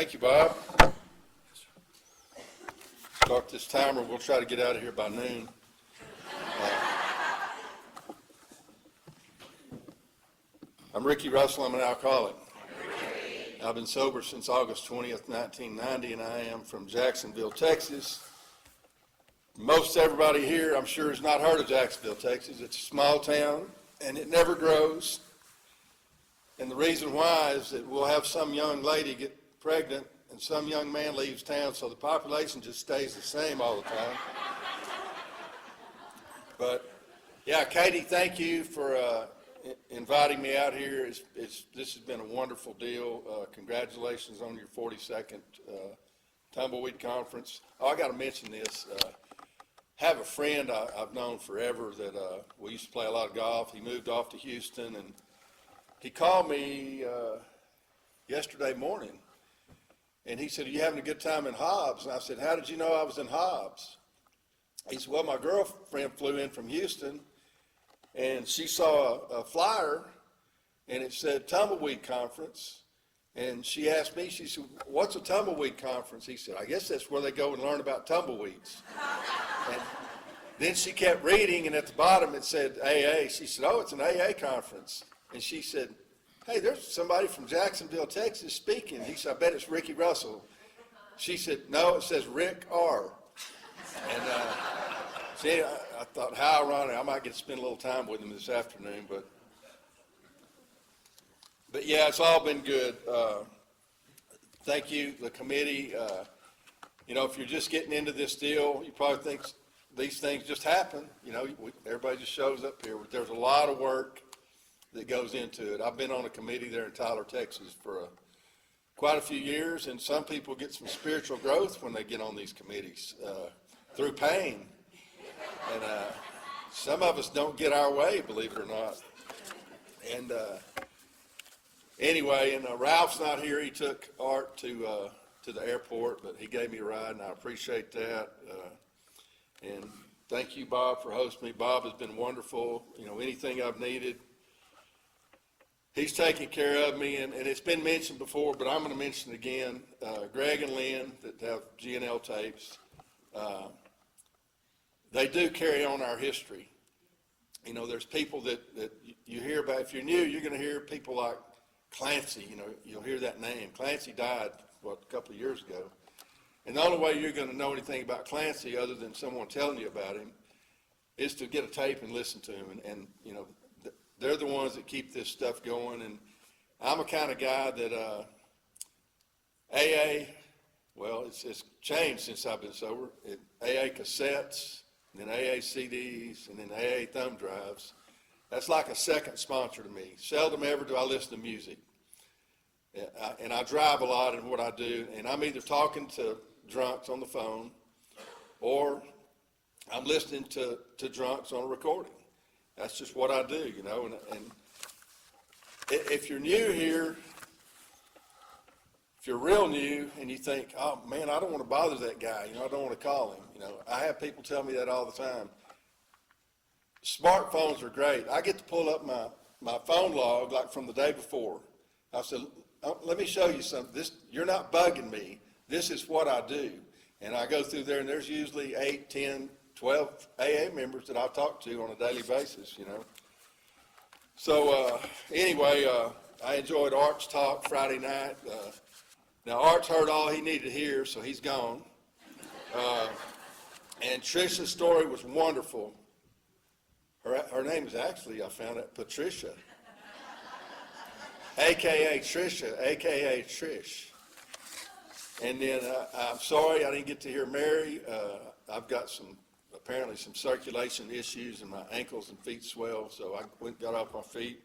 Thank you, Bob. Start this timer. We'll try to get out of here by noon. I'm Ricky Russell. I'm an alcoholic. I've been sober since August 20th, 1990, and I am from Jacksonville, Texas. Most everybody here, I'm sure, has not heard of Jacksonville, Texas. It's a small town, and it never grows. And the reason why is that we'll have some young lady get pregnant, and some young man leaves town, so the population just stays the same all the time. But, yeah, Katie, thank you for inviting me out here. This has been a wonderful deal. Congratulations on your 42nd Tumbleweed Conference. Oh, I got to mention this. Have a friend I've known forever that we used to play a lot of golf. He moved off to Houston, and he called me yesterday morning, and he said, "Are you having a good time in Hobbs?" And I said, "How did you know I was in Hobbs?" He said, "Well, my girlfriend flew in from Houston, and she saw a flyer, and it said Tumbleweed Conference, and she asked me, she said, 'What's a Tumbleweed Conference?' He said, 'I guess that's where they go and learn about tumbleweeds.'" And then she kept reading, and at the bottom it said AA. She said, "Oh, it's an AA conference." And she said, "Hey, there's somebody from Jacksonville, Texas speaking." He said, "I bet it's Ricky Russell." She said, "No, it says Rick R." And see, I thought, how ironic. I might get to spend a little time with him this afternoon, but yeah, it's all been good. Thank you, the committee. You know, if you're just getting into this deal, you probably think these things just happen. You know, everybody just shows up here. There's a lot of work that goes into it. I've been on a committee there in Tyler, Texas for quite a few years, and some people get some spiritual growth when they get on these committees through pain. And some of us don't get our way, believe it or not. And anyway, and Ralph's not here. He took Art to the airport, but he gave me a ride, and I appreciate that. And thank you, Bob, for hosting me. Bob has been wonderful. You know, anything I've needed, he's taken care of me, and it's been mentioned before, but I'm going to mention it again. Greg and Lynn that have G&L tapes, they do carry on our history. You know, there's people that you hear about. If you're new, you're going to hear people like Clancy. You know, you'll hear that name. Clancy died, a couple of years ago. And the only way you're going to know anything about Clancy other than someone telling you about him is to get a tape and listen to him. And you know, they're the ones that keep this stuff going. And I'm a kind of guy that AA, well, it's changed since I've been sober. AA cassettes, and then AA CDs, and then AA thumb drives. That's like a second sponsor to me. Seldom ever do I listen to music. And I drive a lot in what I do, and I'm either talking to drunks on the phone or I'm listening to drunks on a recording. That's just what I do, you know. And if you're new here, if you're real new and you think, "Oh, man, I don't want to bother that guy, you know, I don't want to call him," you know, I have people tell me that all the time. Smartphones are great. I get to pull up my phone log like from the day before. I said, "Oh, let me show you something. You're not bugging me. This is what I do." And I go through there, and there's usually 8, 10, 12 AA members that I talk to on a daily basis, you know. So anyway, I enjoyed Art's talk Friday night. Now, Art's heard all he needed to hear, so he's gone. And Trisha's story was wonderful. Her name is actually, I found out, Patricia, a.k.a. Trisha, a.k.a. Trish. And then I'm sorry I didn't get to hear Mary. I've got apparently some circulation issues, and my ankles and feet swell, so I went and got off my feet.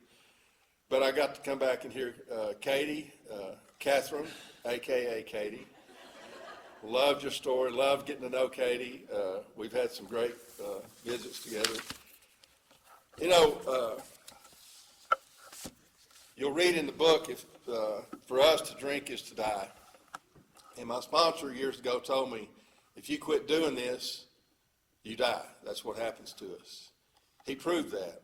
But I got to come back and hear Katie, Catherine, a.k.a. Katie. Loved your story. Loved getting to know Katie. We've had some great visits together. You know, you'll read in the book, if for us to drink is to die. And my sponsor years ago told me, if you quit doing this, you die. That's what happens to us. He proved that.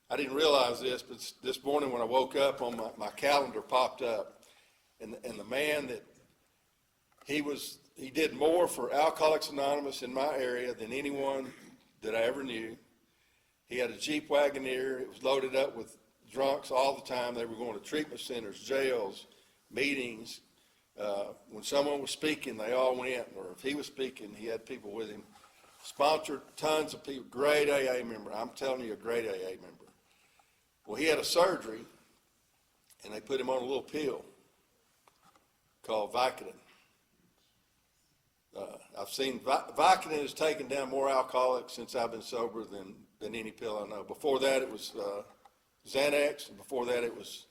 I didn't realize this, but this morning when I woke up, on my calendar popped up, and the man he did more for Alcoholics Anonymous in my area than anyone that I ever knew. He had a Jeep Wagoneer. It was loaded up with drunks all the time. They were going to treatment centers, jails, meetings. When someone was speaking, they all went, or if he was speaking, he had people with him. Sponsored tons of people, great AA member. I'm telling you, a great AA member. Well, he had a surgery, and they put him on a little pill called Vicodin. I've seen Vicodin has taken down more alcoholics since I've been sober than any pill I know. Before that, it was Xanax, and before that, it was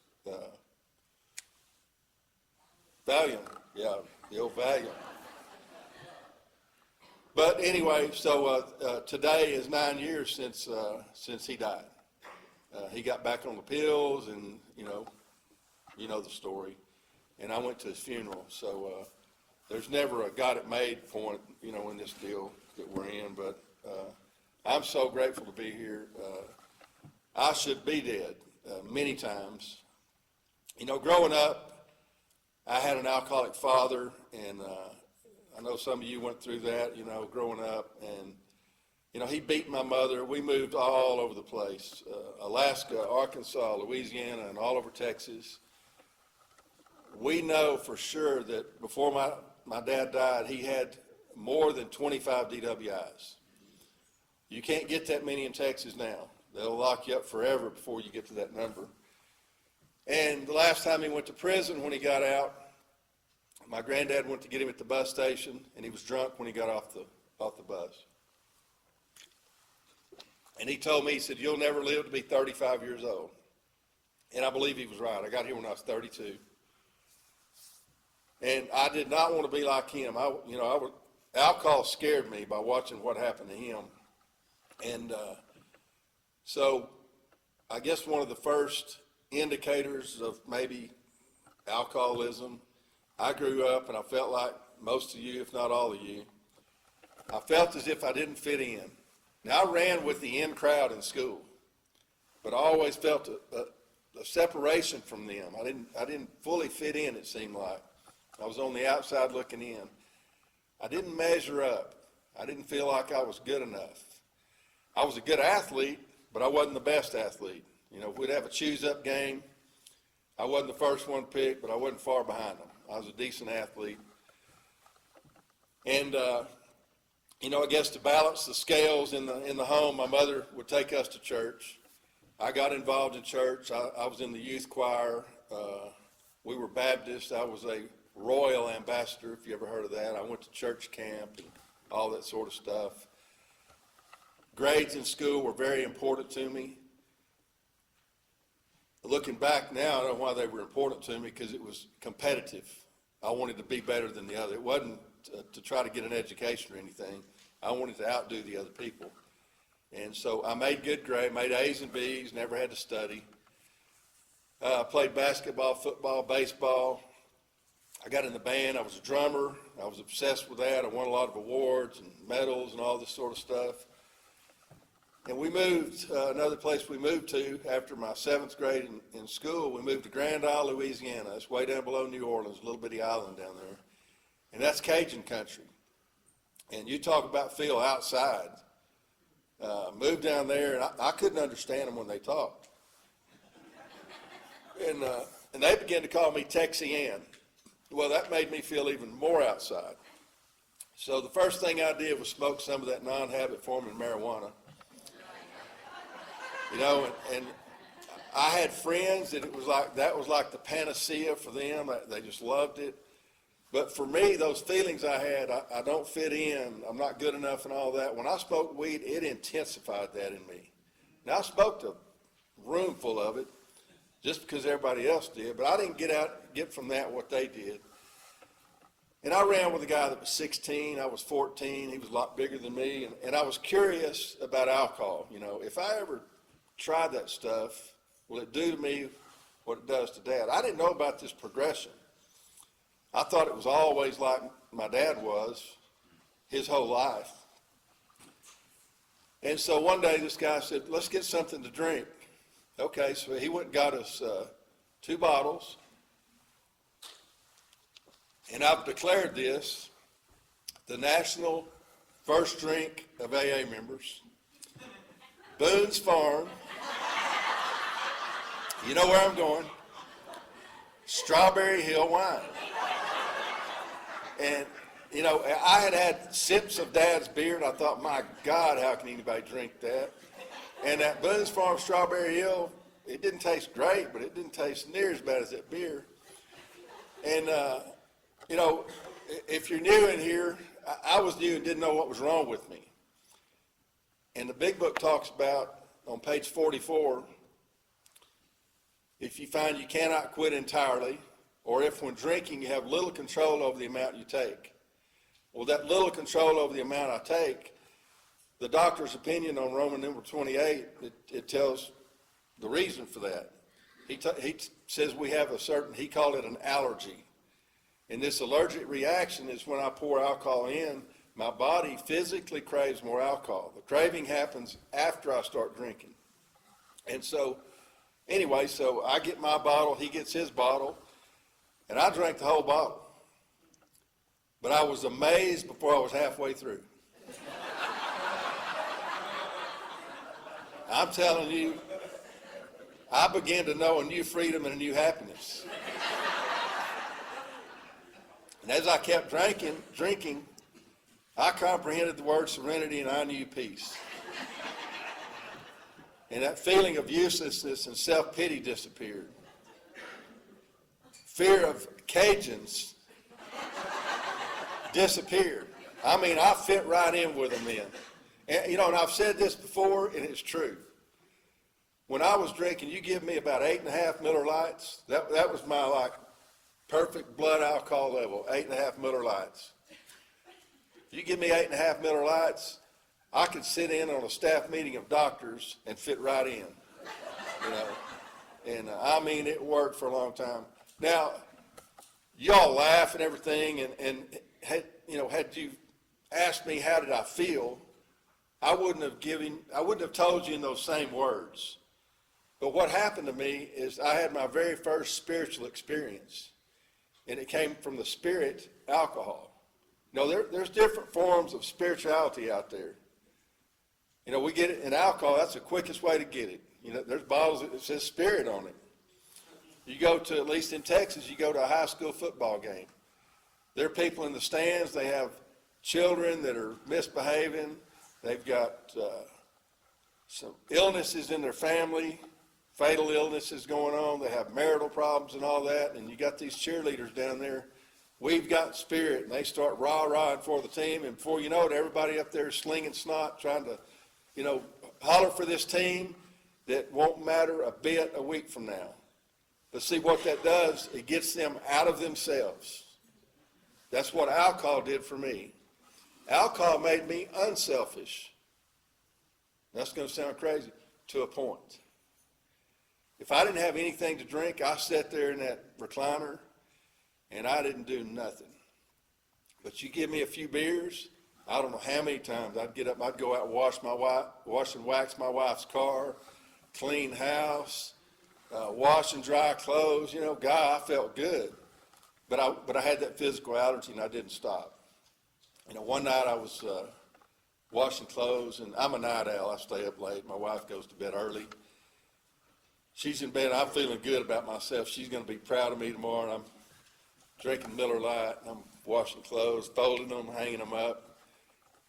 Valium. Yeah, the old Valium. But anyway, so today is 9 years since he died. He got back on the pills, and you know the story. And I went to his funeral. So there's never a got it made point, in this deal that we're in. But I'm so grateful to be here. I should be dead many times. Growing up, I had an alcoholic father, and I know some of you went through that, growing up, and, he beat my mother. We moved all over the place, Alaska, Arkansas, Louisiana, and all over Texas. We know for sure that before my dad died, he had more than 25 DWIs. You can't get that many in Texas now. They'll lock you up forever before you get to that number. And the last time he went to prison, when he got out, my granddad went to get him at the bus station, and he was drunk when he got off the bus. And he told me, he said, "You'll never live to be 35 years old." And I believe he was right. I got here when I was 32. And I did not want to be like him. Alcohol scared me by watching what happened to him. And so I guess one of the first indicators of maybe alcoholism, I grew up and I felt like most of you, if not all of you, I felt as if I didn't fit in. Now, I ran with the in crowd in school, but I always felt a separation from them. I didn't fully fit in, it seemed like. I was on the outside looking in. I didn't measure up. I didn't feel like I was good enough. I was a good athlete, but I wasn't the best athlete. If we'd have a choose-up game, I wasn't the first one picked, but I wasn't far behind them. I was a decent athlete. And, I guess to balance the scales in the home, my mother would take us to church. I got involved in church. I was in the youth choir. We were Baptist. I was a Royal Ambassador, if you ever heard of that. I went to church camp and all that sort of stuff. Grades in school were very important to me. Looking back now, I know why they were important to me, because it was competitive. I wanted to be better than the other. It wasn't to try to get an education or anything. I wanted to outdo the other people. And so I made good grades, made A's and B's, never had to study. I played basketball, football, baseball. I got in the band. I was a drummer. I was obsessed with that. I won a lot of awards and medals and all this sort of stuff. And we moved, another place we moved to after my 7th grade in school, we moved to Grand Isle, Louisiana. It's way down below New Orleans, a little bitty island down there. And that's Cajun country. And you talk about feel outside. Moved down there, and I couldn't understand them when they talked. And they began to call me Texian. Well, that made me feel even more outside. So the first thing I did was smoke some of that non-habit forming marijuana. And I had friends that that was like the panacea for them. They just loved it. But for me, those feelings I had, I don't fit in, I'm not good enough and all that. When I smoked weed, it intensified that in me. Now, I smoked a room full of it just because everybody else did, but I didn't get from that what they did. And I ran with a guy that was 16, I was 14, he was a lot bigger than me, and I was curious about alcohol. If I ever tried that stuff, will it do to me what it does to Dad? I didn't know about this progression. I thought it was always like my dad was his whole life. And so one day this guy said, "Let's get something to drink." Okay, so he went and got us 2 bottles. And I've declared this the national first drink of AA members. Boone's Farm. You know where I'm going. Strawberry Hill wine. And, you know, I had had sips of Dad's beer, and I thought, my God, how can anybody drink that? And that Boone's Farm Strawberry Hill, it didn't taste great, but it didn't taste near as bad as that beer. And, you know, if you're new in here, I was new and didn't know what was wrong with me. And the big book talks about, on page 44, if you find you cannot quit entirely, or if when drinking you have little control over the amount you take. Well, that little control over the amount I take, the doctor's opinion on Roman number 28, it tells the reason for that. He says we have a certain, he called it an allergy. And this allergic reaction is when I pour alcohol in, my body physically craves more alcohol. The craving happens after I start drinking. And so, anyway, so I get my bottle, he gets his bottle, and I drank the whole bottle. But I was amazed before I was halfway through. I'm telling you, I began to know a new freedom and a new happiness. And as I kept drinking, I comprehended the word serenity and I knew peace. And that feeling of uselessness and self-pity disappeared. Fear of Cajuns disappeared. I mean, I fit right in with them then. And, you know, and I've said this before, and it's true. When I was drinking, you give me about 8.5 Miller Lights. That was my, like, perfect blood alcohol level, 8.5 Miller Lights. You give me 8.5 Miller Lights, I could sit in on a staff meeting of doctors and fit right in, you know. And I mean, it worked for a long time. Now, y'all laugh and everything, and had you asked me how did I feel, I wouldn't have told you in those same words. But what happened to me is I had my very first spiritual experience, and it came from the spirit, alcohol. You know, there's different forms of spirituality out there. You know, we get it in alcohol, that's the quickest way to get it. You know, there's bottles that says spirit on it. You go to, at least in Texas, you go to a high school football game. There are people in the stands, they have children that are misbehaving. They've got some illnesses in their family, fatal illnesses going on. They have marital problems and all that. And you got these cheerleaders down there. We've got spirit. And they start rah-rahing for the team. And before you know it, everybody up there is slinging snot, trying to, you know, holler for this team that won't matter a bit a week from now. But see what that does, it gets them out of themselves. That's what alcohol did for me. Alcohol made me unselfish. That's going to sound crazy, to a point. If I didn't have anything to drink, I sat there in that recliner, and I didn't do nothing. But you give me a few beers, I don't know how many times I'd get up, I'd go out and wash and wax my wife's car, clean house, wash and dry clothes. You know, God, I felt good. But I had that physical allergy, and I didn't stop. You know, one night I was washing clothes, and I'm a night owl. I stay up late. My wife goes to bed early. She's in bed. I'm feeling good about myself. She's going to be proud of me tomorrow. And I'm drinking Miller Lite, and I'm washing clothes, folding them, hanging them up.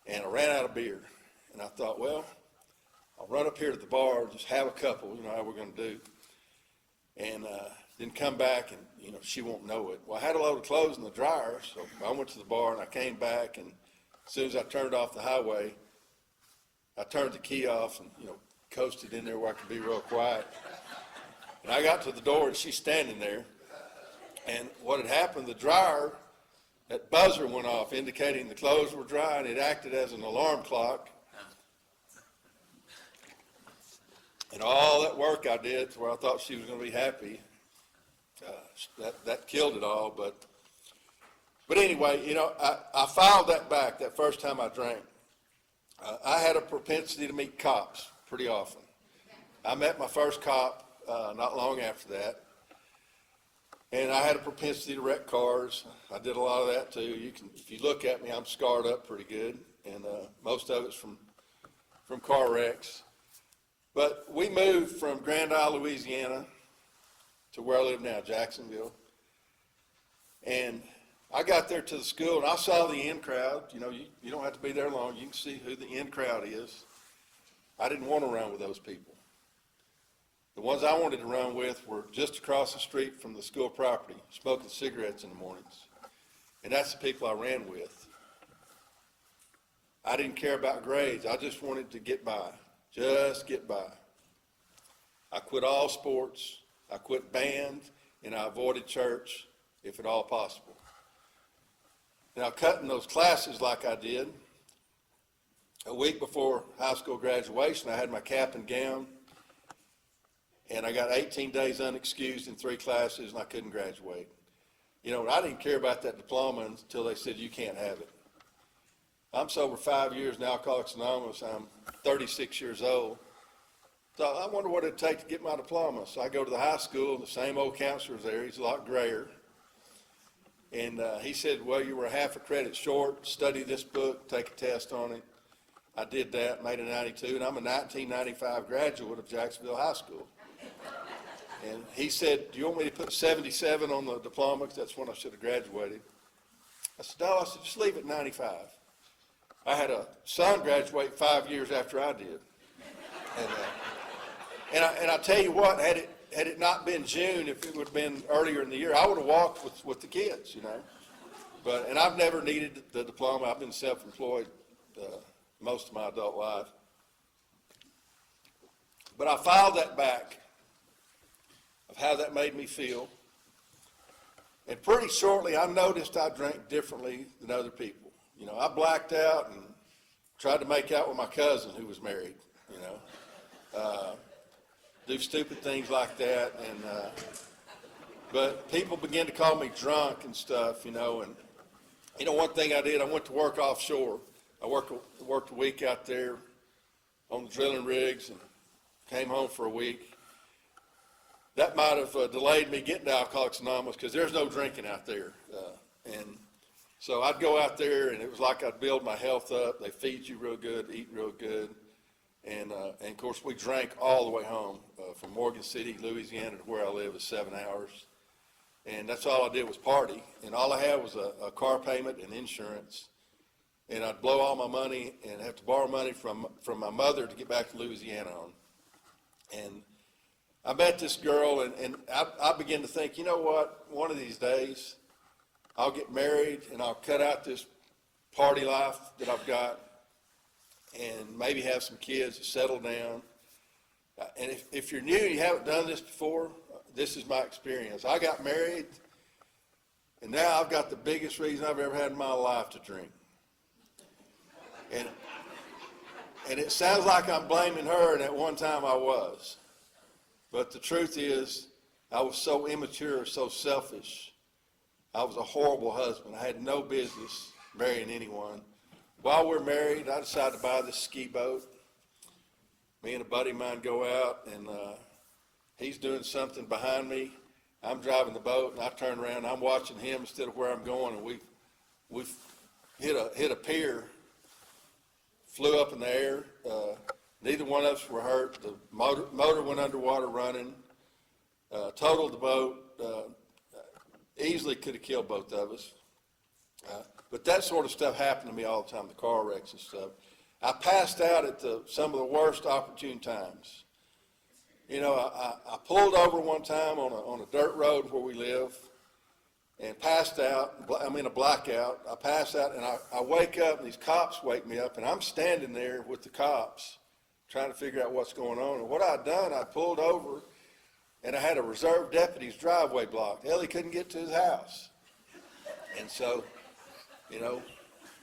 And I ran out of beer. And I thought, well, I'll run up here to the bar, just have a couple, you know, how we're going to do. And then come back, and, you know, she won't know it. Well, I had a load of clothes in the dryer, so I went to the bar, and I came back, and as soon as I turned off the highway, I turned the key off and, you know, coasted in there where I could be real quiet. And I got to the door, and she's standing there. And what had happened, the dryer, that buzzer went off, indicating the clothes were dry, and it acted as an alarm clock. And all that work I did to where I thought she was going to be happy, that killed it all. But anyway, you know, I filed that back that first time I drank. I had a propensity to meet cops pretty often. I met my first cop not long after that. And I had a propensity to wreck cars. I did a lot of that too. If you look at me, I'm scarred up pretty good, and most of it's from car wrecks. But we moved from Grand Isle, Louisiana, to where I live now, Jacksonville. And I got there to the school, and I saw the in crowd. You know, you don't have to be there long. You can see who the in crowd is. I didn't want to run with those people. The ones I wanted to run with were just across the street from the school property, smoking cigarettes in the mornings. And that's the people I ran with. I didn't care about grades. I just wanted to get by, just get by. I quit all sports. I quit band, and I avoided church if at all possible. Now, cutting those classes like I did, a week before high school graduation, I had my cap and gown, and I got 18 days unexcused in 3 classes, and I couldn't graduate. You know, I didn't care about that diploma until they said you can't have it. I'm sober 5 years in Alcoholics Anonymous. I'm 36 years old. So I wonder what it'd take to get my diploma. So I go to the high school, and the same old counselor's there. He's a lot grayer. And he said, well, you were half a credit short. Study this book, take a test on it. I did that, made a 92, and I'm a 1995 graduate of Jacksonville High School. And he said, do you want me to put 77 on the diploma? Because that's when I should have graduated. I said, no. I said, just leave it 95. I had a son graduate 5 years after I did. And I tell you what, had it not been June, if it would have been earlier in the year, I would have walked with the kids, you know. And I've never needed the diploma. I've been self-employed most of my adult life. But I filed that back of how that made me feel. And pretty shortly, I noticed I drank differently than other people. You know, I blacked out and tried to make out with my cousin who was married, you know. Do stupid things like that. But people began to call me drunk and stuff, you know. And, you know, one thing I did, I went to work offshore. I worked a week out there on the drilling rigs and came home for a week. That might have delayed me getting to Alcoholics Anonymous because there's no drinking out there. And so I'd go out there, and it was like I'd build my health up. They feed you real good, eat real good. And of course, we drank all the way home from Morgan City, Louisiana, to where I live is 7 hours. And that's all I did was party. And all I had was a car payment and insurance. And I'd blow all my money and have to borrow money from my mother to get back to Louisiana on. And I met this girl, and I began to think, you know what, one of these days I'll get married and I'll cut out this party life that I've got and maybe have some kids, settle down. And if you're new and you haven't done this before, this is my experience. I got married, and now I've got the biggest reason I've ever had in my life to drink. And it sounds like I'm blaming her, and at one time I was. But the truth is, I was so immature, so selfish. I was a horrible husband. I had no business marrying anyone. While we're married, I decided to buy this ski boat. Me and a buddy of mine go out, and he's doing something behind me. I'm driving the boat, and I turn around, and I'm watching him instead of where I'm going, and we've hit a pier, flew up in the air. Neither one of us were hurt. The motor went underwater running, totaled the boat, easily could have killed both of us. But that sort of stuff happened to me all the time, the car wrecks and stuff. I passed out at some of the worst opportune times. You know, I pulled over one time on a dirt road where we live and passed out. I'm in a blackout. I pass out, and I wake up, and these cops wake me up, and I'm standing there with the cops trying to figure out what's going on. And what I'd done, I pulled over, and I had a reserve deputy's driveway blocked. Hell, he couldn't get to his house. And so, you know,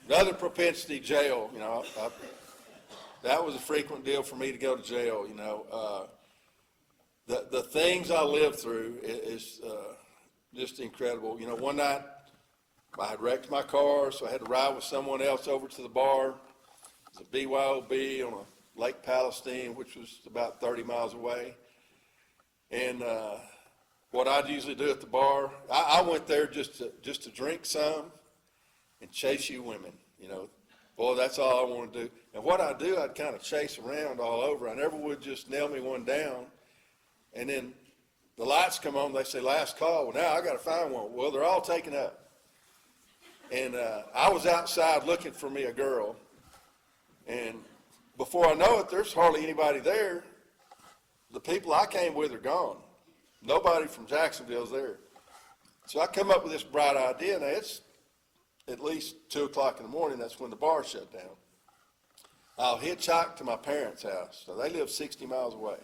another propensity, jail. You know, that was a frequent deal for me to go to jail. You know, the things I lived through is just incredible. You know, one night I had wrecked my car, so I had to ride with someone else over to the bar. It was a BYOB on a Lake Palestine, which was about 30 miles away. And what I'd usually do at the bar, I went there just to drink some and chase you women, you know. Boy, that's all I want to do. And what I do, I'd kind of chase around all over. I never would just nail me one down. And then the lights come on, they say, last call. Well, now I got to find one. Well, they're all taken up. And I was outside looking for me a girl. And before I know it, there's hardly anybody there. The people I came with are gone. Nobody from Jacksonville's there. So I come up with this bright idea. Now, it's at least 2 o'clock in the morning. That's when the bar shut down. I'll hitchhike to my parents' house. So they live 60 miles away.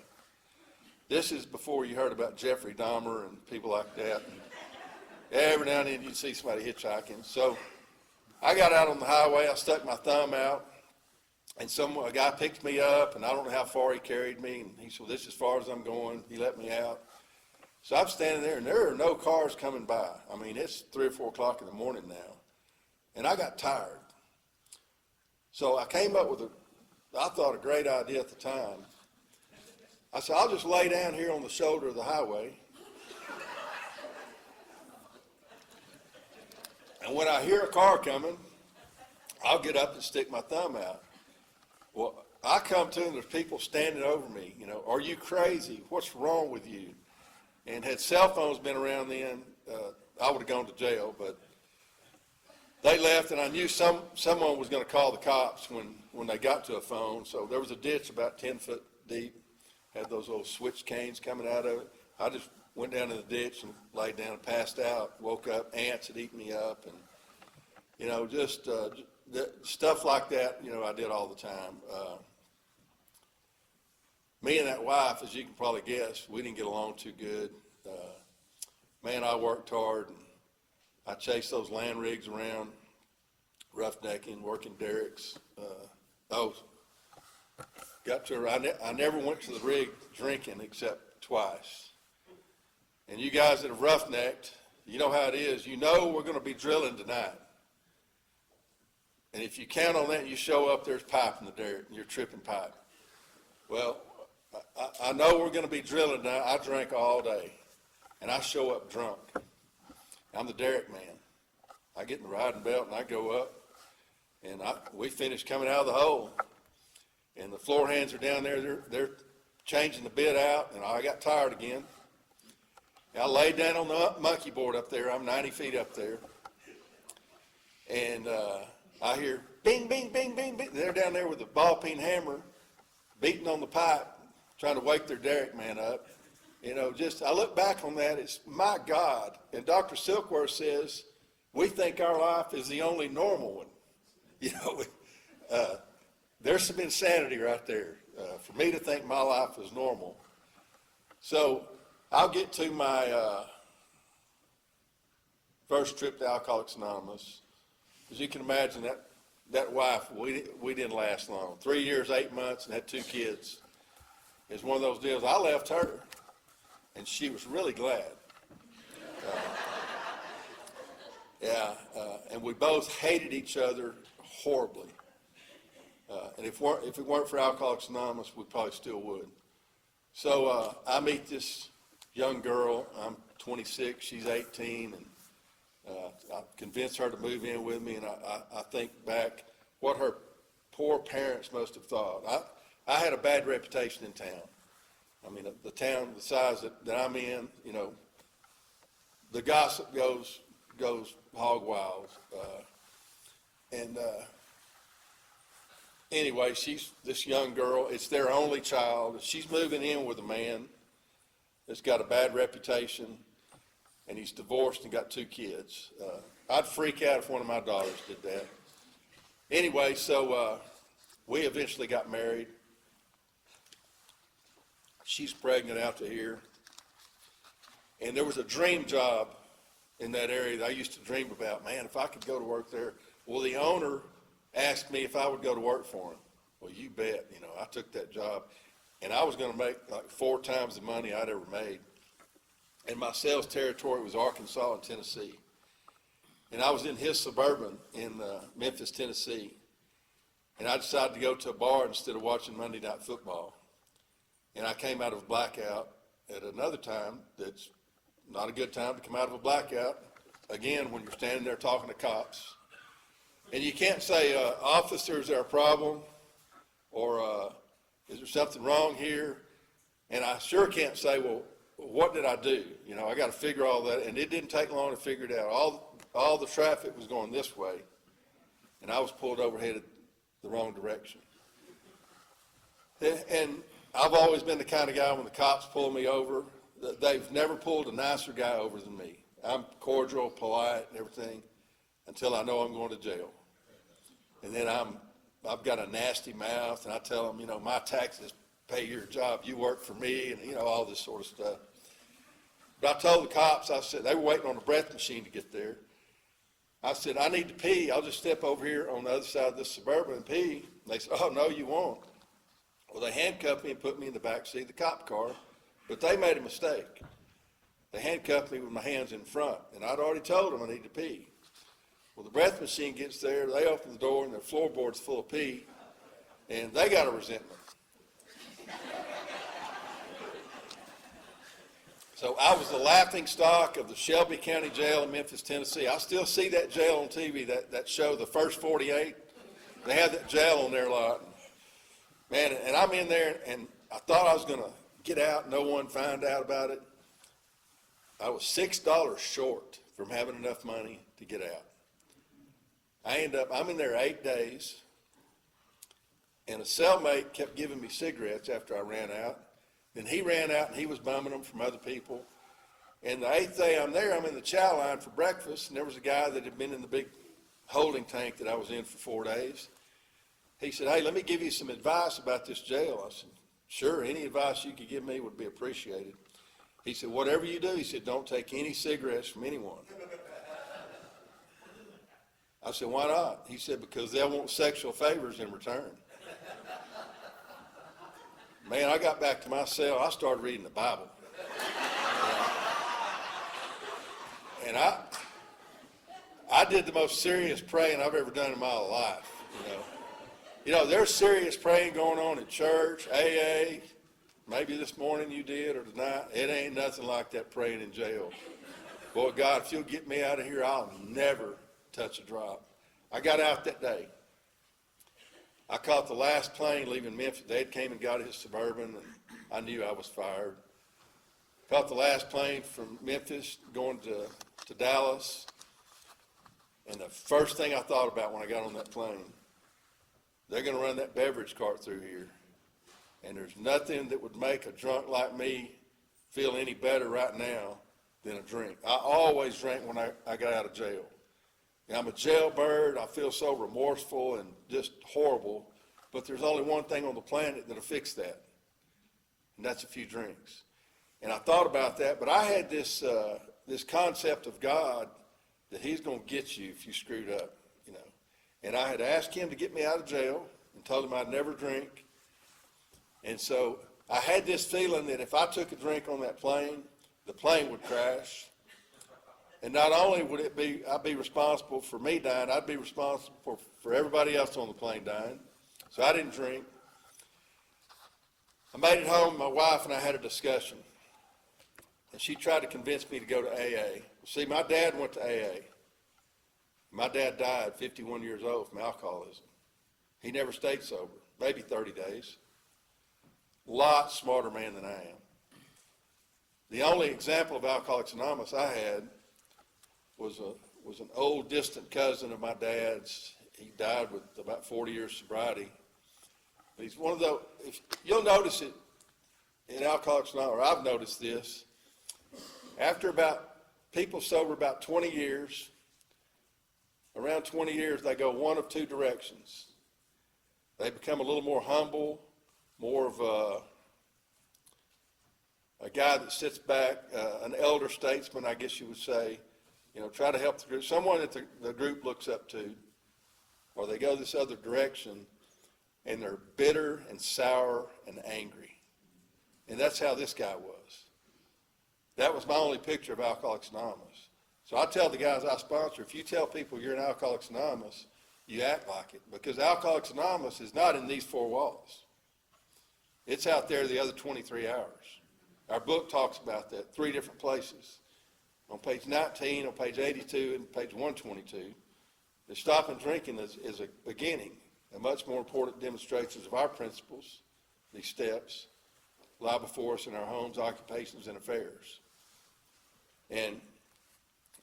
This is before you heard about Jeffrey Dahmer and people like that. And every now and then you'd see somebody hitchhiking. So I got out on the highway. I stuck my thumb out. And a guy picked me up, and I don't know how far he carried me. And he said, well, this is as far as I'm going. He let me out. So I'm standing there, and there are no cars coming by. I mean, it's 3 or 4 o'clock in the morning now. And I got tired. So I came up with I thought a great idea at the time. I said, I'll just lay down here on the shoulder of the highway. And when I hear a car coming, I'll get up and stick my thumb out. Well, I come to, and there's people standing over me. You know, are you crazy? What's wrong with you? And had cell phones been around then, I would have gone to jail. But they left, and I knew someone was going to call the cops when they got to a phone. So there was a ditch about 10 foot deep, had those little switch canes coming out of it. I just went down in the ditch and laid down and passed out. Woke up, ants had eaten me up, and you know, just stuff like that. You know, I did all the time. Me and that wife, as you can probably guess, we didn't get along too good. Man, I worked hard, and I chased those land rigs around, roughnecking, working derricks. Got to her. I never went to the rig drinking except twice. And you guys that have roughnecked, you know how it is. You know we're going to be drilling tonight. And if you count on that, you show up, there's pipe in the derrick, and you're tripping pipe. Well, I know we're going to be drilling tonight. I drank all day, and I show up drunk. I'm the derrick man. I get in the riding belt, and I go up, and we finish coming out of the hole. And the floor hands are down there. They're changing the bit out, and I got tired again. And I laid down on the monkey board up there. I'm 90 feet up there. And I hear bing, bing, bing, bing, bing. They're down there with a ball-peen hammer beating on the pipe, trying to wake their derrick man up. You know, I look back on that, it's my God. And Dr. Silkworth says, we think our life is the only normal one. You know, there's some insanity right there for me to think my life is normal. So I'll get to my first trip to Alcoholics Anonymous. As you can imagine, that wife, we didn't last long. 3 years, 8 months, and had 2 kids. It's one of those deals. I left her, and she was really glad. And we both hated each other horribly. And if it weren't for Alcoholics Anonymous, we probably still would. So I meet this young girl. I'm 26, she's 18, and I convinced her to move in with me, and I think back what her poor parents must have thought. I had a bad reputation in town. I mean, the town the size that I'm in, you know, the gossip goes hog wild. Anyway, she's this young girl. It's their only child. She's moving in with a man that's got a bad reputation, and he's divorced and got 2 kids. I'd freak out if one of my daughters did that. Anyway, so we eventually got married. She's pregnant out to here. And there was a dream job in that area that I used to dream about. Man, if I could go to work there. Well, the owner asked me if I would go to work for him. Well, you bet. You know, I took that job. And I was going to make like 4 times the money I'd ever made. And my sales territory was Arkansas and Tennessee. And I was in his Suburban in Memphis, Tennessee. And I decided to go to a bar instead of watching Monday Night Football. And I came out of a blackout at another time that's not a good time to come out of a blackout, again, when you're standing there talking to cops. And you can't say, officer, is there a problem? Or is there something wrong here? And I sure can't say, well, what did I do? You know, I got to figure all that. And it didn't take long to figure it out. All the traffic was going this way, and I was pulled over headed the wrong direction. And I've always been the kind of guy, when the cops pull me over, they've never pulled a nicer guy over than me. I'm cordial, polite, and everything, until I know I'm going to jail. And then I've got a nasty mouth, and I tell them, you know, my taxes pay your job. You work for me, and, you know, all this sort of stuff. But I told the cops, I said, they were waiting on a breath machine to get there. I said, I need to pee. I'll just step over here on the other side of this Suburban and pee. And they said, oh, no, you won't. Well, they handcuffed me and put me in the back seat of the cop car, but they made a mistake. They handcuffed me with my hands in front, and I'd already told them I need to pee. Well, the breath machine gets there, they open the door, and their floorboard's full of pee, and they got a resentment. So I was the laughing stock of the Shelby County Jail in Memphis, Tennessee. I still see that jail on TV, that show, The First 48. They had that jail on there a lot. Man, and I'm in there, and I thought I was going to get out, no one find out about it. I was $6 short from having enough money to get out. I'm in there 8 days, and a cellmate kept giving me cigarettes after I ran out. Then he ran out, and he was bumming them from other people. And the 8th day I'm there, I'm in the chow line for breakfast, and there was a guy that had been in the big holding tank that I was in for 4 days. He said, hey, let me give you some advice about this jail. I said, sure, any advice you could give me would be appreciated. He said, whatever you do, he said, don't take any cigarettes from anyone. I said, why not? He said, because they'll want sexual favors in return. Man, I got back to my cell, I started reading the Bible. And I did the most serious praying I've ever done in my life, you know. You know, there's serious praying going on in church, AA, maybe this morning you did or tonight. It ain't nothing like that praying in jail. Boy, God, if you'll get me out of here, I'll never touch a drop. I got out that day. I caught the last plane leaving Memphis. Dad came and got his Suburban, and I knew I was fired. Caught the last plane from Memphis going to Dallas. And the first thing I thought about when I got on that plane, they're going to run that beverage cart through here. And there's nothing that would make a drunk like me feel any better right now than a drink. I always drank when I got out of jail. I'm a jailbird. I feel so remorseful and just horrible. But there's only one thing on the planet that'll fix that, and that's a few drinks. And I thought about that, but I had this concept of God that he's going to get you if you screwed up, you know. And I had asked him to get me out of jail and told him I'd never drink. And so I had this feeling that if I took a drink on that plane, the plane would crash. And not only would I'd be responsible for me dying, I'd be responsible for everybody else on the plane dying. So I didn't drink. I made it home, my wife and I had a discussion. And she tried to convince me to go to AA. See, my dad went to AA. My dad died 51 years old from alcoholism. He never stayed sober, maybe 30 days. A lot smarter man than I am. The only example of Alcoholics Anonymous I had was an old distant cousin of my dad's. He died with about 40 years sobriety. But he's one of those, if you'll notice it in Alcoholics Anonymous, or I've noticed this, after people sober about 20 years, around 20 years, they go one of two directions. They become a little more humble, more of a guy that sits back, an elder statesman, I guess you would say, you know, try to help the group, someone that the group looks up to, or they go this other direction, and they're bitter and sour and angry. And that's how this guy was. That was my only picture of Alcoholics Anonymous. So I tell the guys I sponsor, if you tell people you're in Alcoholics Anonymous, you act like it. Because Alcoholics Anonymous is not in these four walls. It's out there the other 23 hours. Our book talks about that, 3 different places. on page 19, on page 82, and page 122, that stopping drinking is a beginning, a much more important demonstration of our principles, these steps, lie before us in our homes, occupations, and affairs. And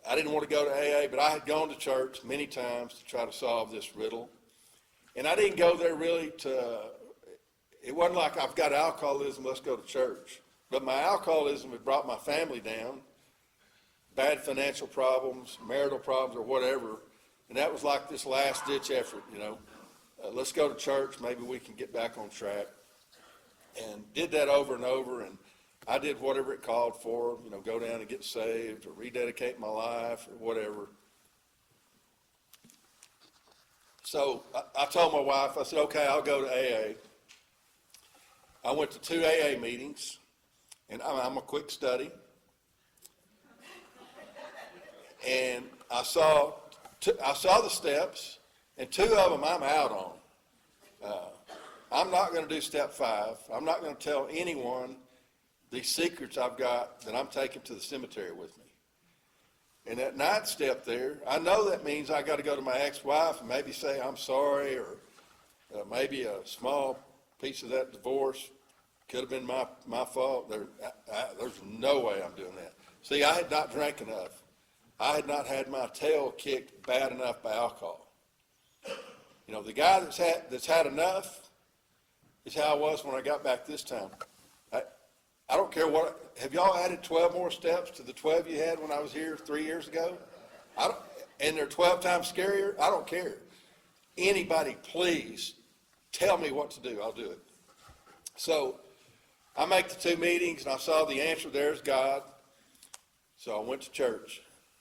I didn't want to go to AA, but I had gone to church many times to try to solve this riddle. And I didn't go there really it wasn't like I've got alcoholism, let's go to church. But my alcoholism had brought my family down, bad financial problems, marital problems, or whatever. And that was like this last-ditch effort, let's go to church, maybe we can get back on track. And did that over and over, and I did whatever it called for, go down and get saved or rededicate my life or whatever. So I told my wife, I said, okay, I'll go to AA. I went to 2 AA meetings, and I'm a quick study. And I saw the steps, and 2 of them I'm out on. I'm not going to do step 5. I'm not going to tell anyone these secrets I've got that I'm taking to the cemetery with me. And that 9th step there, I know that means I got to go to my ex-wife and maybe say I'm sorry, or maybe a small piece of that divorce could have been my fault. There's no way I'm doing that. See, I had not drank enough. I had not had my tail kicked bad enough by alcohol. The guy that's had enough is how I was when I got back this time. I don't care have y'all added 12 more steps to the 12 you had when I was here 3 years ago? And they're 12 times scarier? I don't care. Anybody, please tell me what to do. I'll do it. So I make the 2 meetings, and I saw the answer there is God. So I went to church.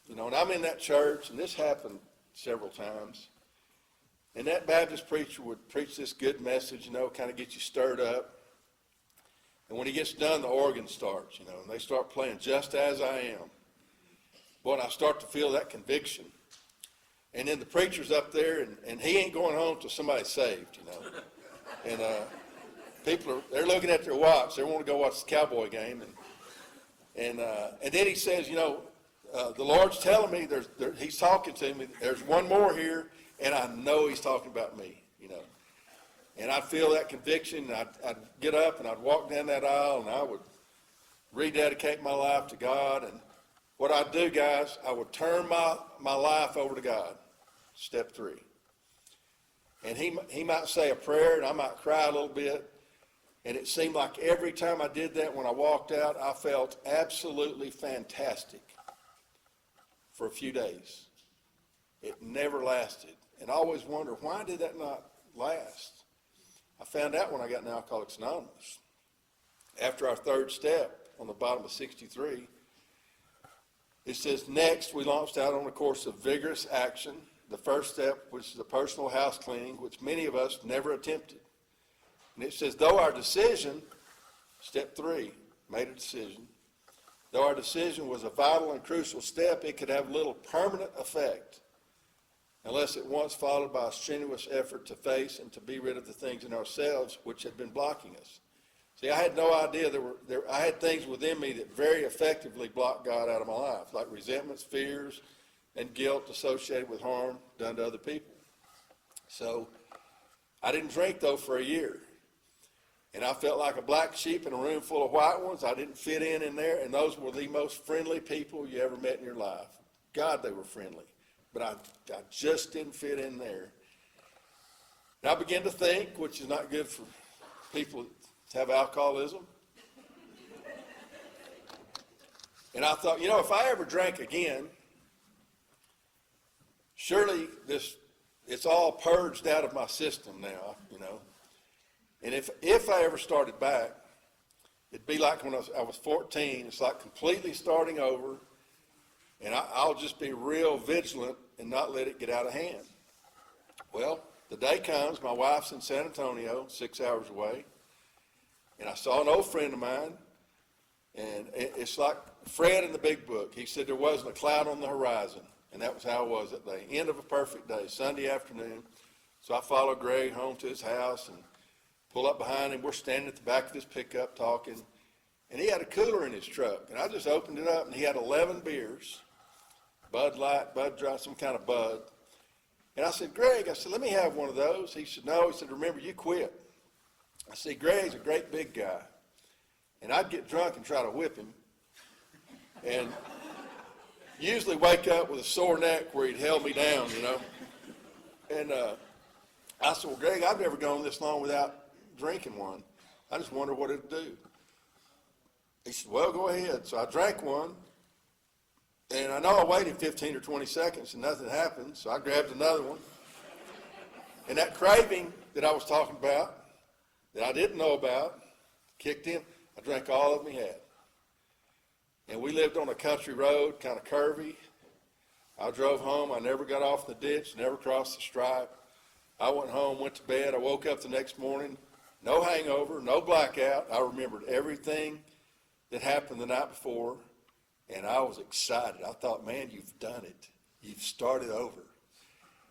And I'm in that church, and this happened several times. And that Baptist preacher would preach this good message, kind of get you stirred up. And when he gets done, the organ starts, and they start playing Just As I Am. Boy, and I start to feel that conviction. And then the preacher's up there, and he ain't going home till somebody's saved, And they're looking at their watch. They want to go watch the Cowboy game. And then he says, the Lord's telling me, he's talking to me, there's one more here, and I know he's talking about me, And I'd feel that conviction, and I'd get up, and I'd walk down that aisle, and I would rededicate my life to God. And what I'd do, guys, I would turn my life over to God, step 3. And he might say a prayer, and I might cry a little bit. And it seemed like every time I did that, when I walked out, I felt absolutely fantastic for a few days. It never lasted. And I always wonder, why did that not last? I found out when I got in Alcoholics Anonymous. After our 3rd step, on the bottom of 63, it says, next, we launched out on a course of vigorous action. The first step was the personal house cleaning, which many of us never attempted. And it says, though our decision, step 3, made a decision, though our decision was a vital and crucial step, it could have little permanent effect unless it once followed by a strenuous effort to face and to be rid of the things in ourselves which had been blocking us. See, I had no idea I had things within me that very effectively blocked God out of my life, like resentments, fears, and guilt associated with harm done to other people. So I didn't drink, though, for a year. And I felt like a black sheep in a room full of white ones. I didn't fit in there, and those were the most friendly people you ever met in your life. God, they were friendly. But I just didn't fit in there. And I began to think, which is not good for people that have alcoholism. And I thought, if I ever drank again, surely it's all purged out of my system now, And if I ever started back, it'd be like when I was 14. It's like completely starting over, and I'll just be real vigilant and not let it get out of hand. Well, the day comes, my wife's in San Antonio, 6 hours away, and I saw an old friend of mine, and it's like Fred in the Big Book. He said there wasn't a cloud on the horizon, and that was how it was that day. End of a perfect day, Sunday afternoon. So I followed Greg home to his house and pull up behind him. We're standing at the back of his pickup talking, And he had a cooler in his truck, and I just opened it up, and he had 11 beers, Bud Light, Bud Dry, some kind of Bud. And I said, Greg, I said, let me have one of those. He said, no. He said, remember, you quit. I said, Greg's a great big guy. And I'd get drunk and try to whip him. And usually wake up with a sore neck where he'd held me down, you know. And I said, well, Greg, I've never gone this long without drinking one. I just wonder what it'd do. He said, well, go ahead. So I drank one. And I know I waited 15 or 20 seconds and nothing happened, so I grabbed another one. And that craving that I was talking about, that I didn't know about, kicked in. I drank all of them he had. And we lived on a country road, kind of curvy. I drove home. I never got off the ditch, never crossed the stripe. I went home, went to bed. I woke up the next morning, no hangover, no blackout. I remembered everything that happened the night before. And I was excited. I thought, man, you've done it. You've started over.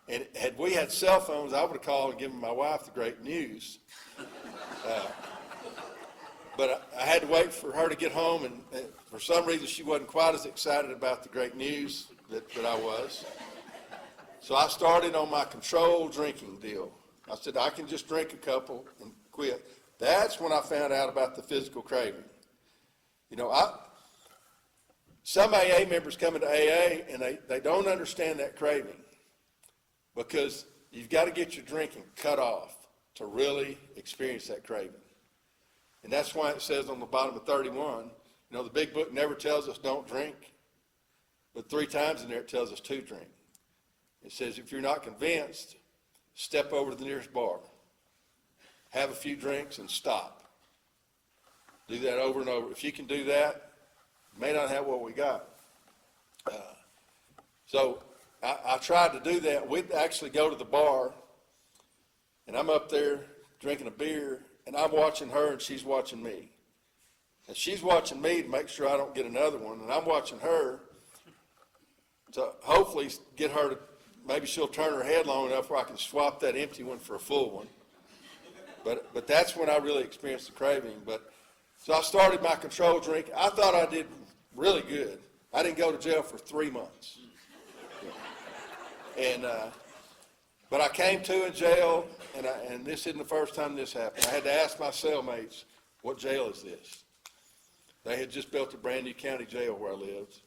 And had we had cell phones, I would have called and given my wife the great news. But I had to wait for her to get home, and for some reason she wasn't quite as excited about the great news that I was. So I started on my controlled drinking deal. I said, I can just drink a couple and quit. That's when I found out about the physical craving. You know, some AA members come into AA and they don't understand that craving because you've got to get your drinking cut off to really experience that craving. And that's why it says on the bottom of 31, you know, the big book never tells us don't drink, but 3 times in there it tells us to drink. It says if you're not convinced, step over to the nearest bar, have a few drinks and stop. Do that over and over. If you can do that, may not have what we got. So I tried to do that. We'd actually go to the bar, and I'm up there drinking a beer, and I'm watching her, and she's watching me. And she's watching me to make sure I don't get another one, and I'm watching her to hopefully get her to, maybe she'll turn her head long enough where I can swap that empty one for a full one. But that's when I really experienced the craving. So I started my controlled drink. I thought I did really good. I didn't go to jail for 3 months. And but I came to in jail, and this isn't the first time this happened. I had to ask my cellmates, what jail is this? They had just built a brand new county jail where I lived.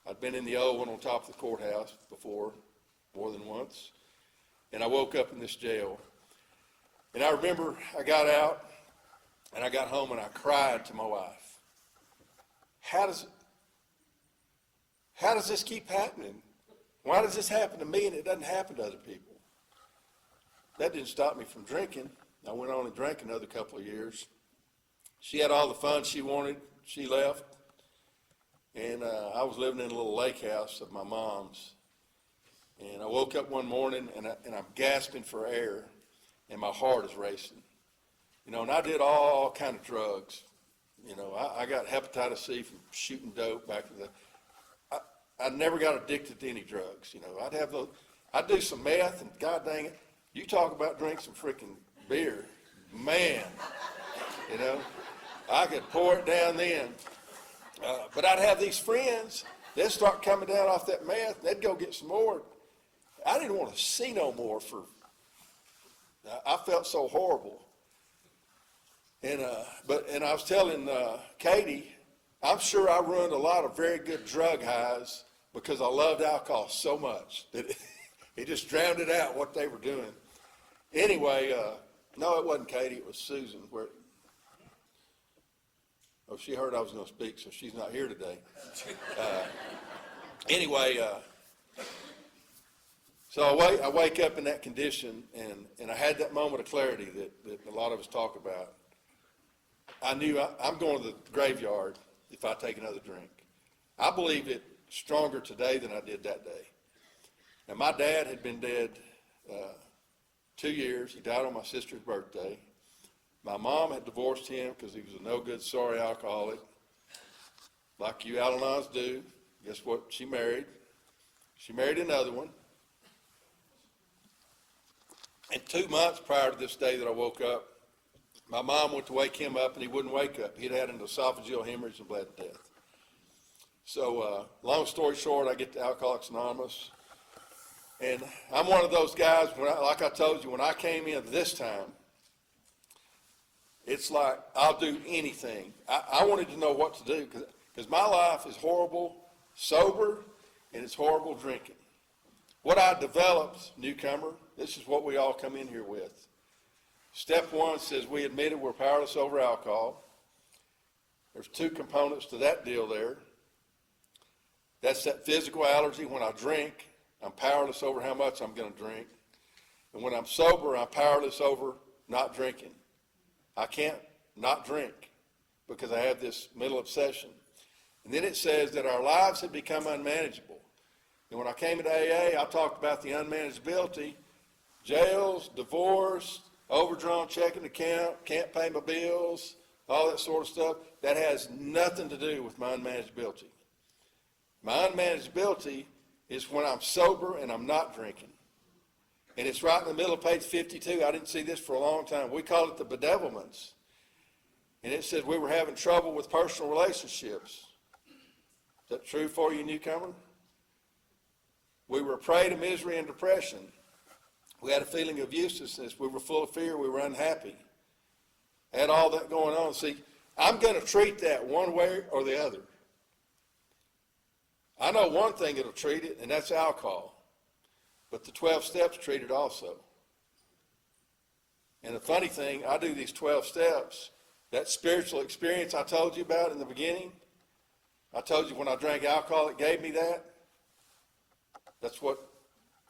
I'd been in the old one on top of the courthouse before, more than once. And I woke up in this jail. And I remember I got out, and I got home, and I cried to my wife. How does this keep happening? Why does this happen to me and it doesn't happen to other people? That didn't stop me from drinking. I went on and drank another couple of years. She had all the fun she wanted. She left. And I was living in a little lake house of my mom's. And I woke up one morning, and I'm gasping for air, and my heart is racing. You know, and I did all kind of drugs. You know, I got hepatitis C from shooting dope back in the. I never got addicted to any drugs. You know, I'd do some meth, and God dang it, you talk about drink some freaking beer, man. You know, I could pour it down then. But I'd have these friends. They'd start coming down off that meth. They'd go get some more. I didn't want to see no more. I felt so horrible. And I was telling Katie, I'm sure I ruined a lot of very good drug highs because I loved alcohol so much that it just drowned it out what they were doing. Anyway, no, it wasn't Katie, it was Susan. She heard I was going to speak, so she's not here today. Anyway, so I wake up in that condition, and I had that moment of clarity that a lot of us talk about. I knew I'm going to the graveyard if I take another drink. I believe it stronger today than I did that day. Now, my dad had been dead 2 years. He died on my sister's birthday. My mom had divorced him because he was a no-good, sorry alcoholic, like you Al-Anons do. Guess what? She married. She married another one. And 2 months prior to this day that I woke up, My mom went to wake him up, and he wouldn't wake up. He'd had an esophageal hemorrhage and bled to death. So long story short, I get to Alcoholics Anonymous. And I'm one of those guys, like I told you, when I came in this time, it's like I'll do anything. I wanted to know what to do because my life is horrible sober and it's horrible drinking. What I developed, newcomer, this is what we all come in here with. Step one says we admitted we're powerless over alcohol. There's two components to that deal there. That's that physical allergy. When I drink, I'm powerless over how much I'm going to drink. And when I'm sober, I'm powerless over not drinking. I can't not drink because I have this mental obsession. And then it says that our lives have become unmanageable. And when I came into AA, I talked about the unmanageability, jails, divorce, overdrawn checking account, can't pay my bills, all that sort of stuff. That has nothing to do with my unmanageability. My unmanageability is when I'm sober and I'm not drinking. And it's right in the middle of page 52. I didn't see this for a long time. We call it the bedevilments. And it said we were having trouble with personal relationships. Is that true for you, newcomer? We were a prey to misery and depression. We had a feeling of uselessness. We were full of fear. We were unhappy. Had all that going on. See, I'm going to treat that one way or the other. I know one thing that'll treat it, and that's alcohol. But the 12 steps treat it also. And the funny thing, I do these 12 steps. That spiritual experience I told you about in the beginning, I told you when I drank alcohol, it gave me that. That's what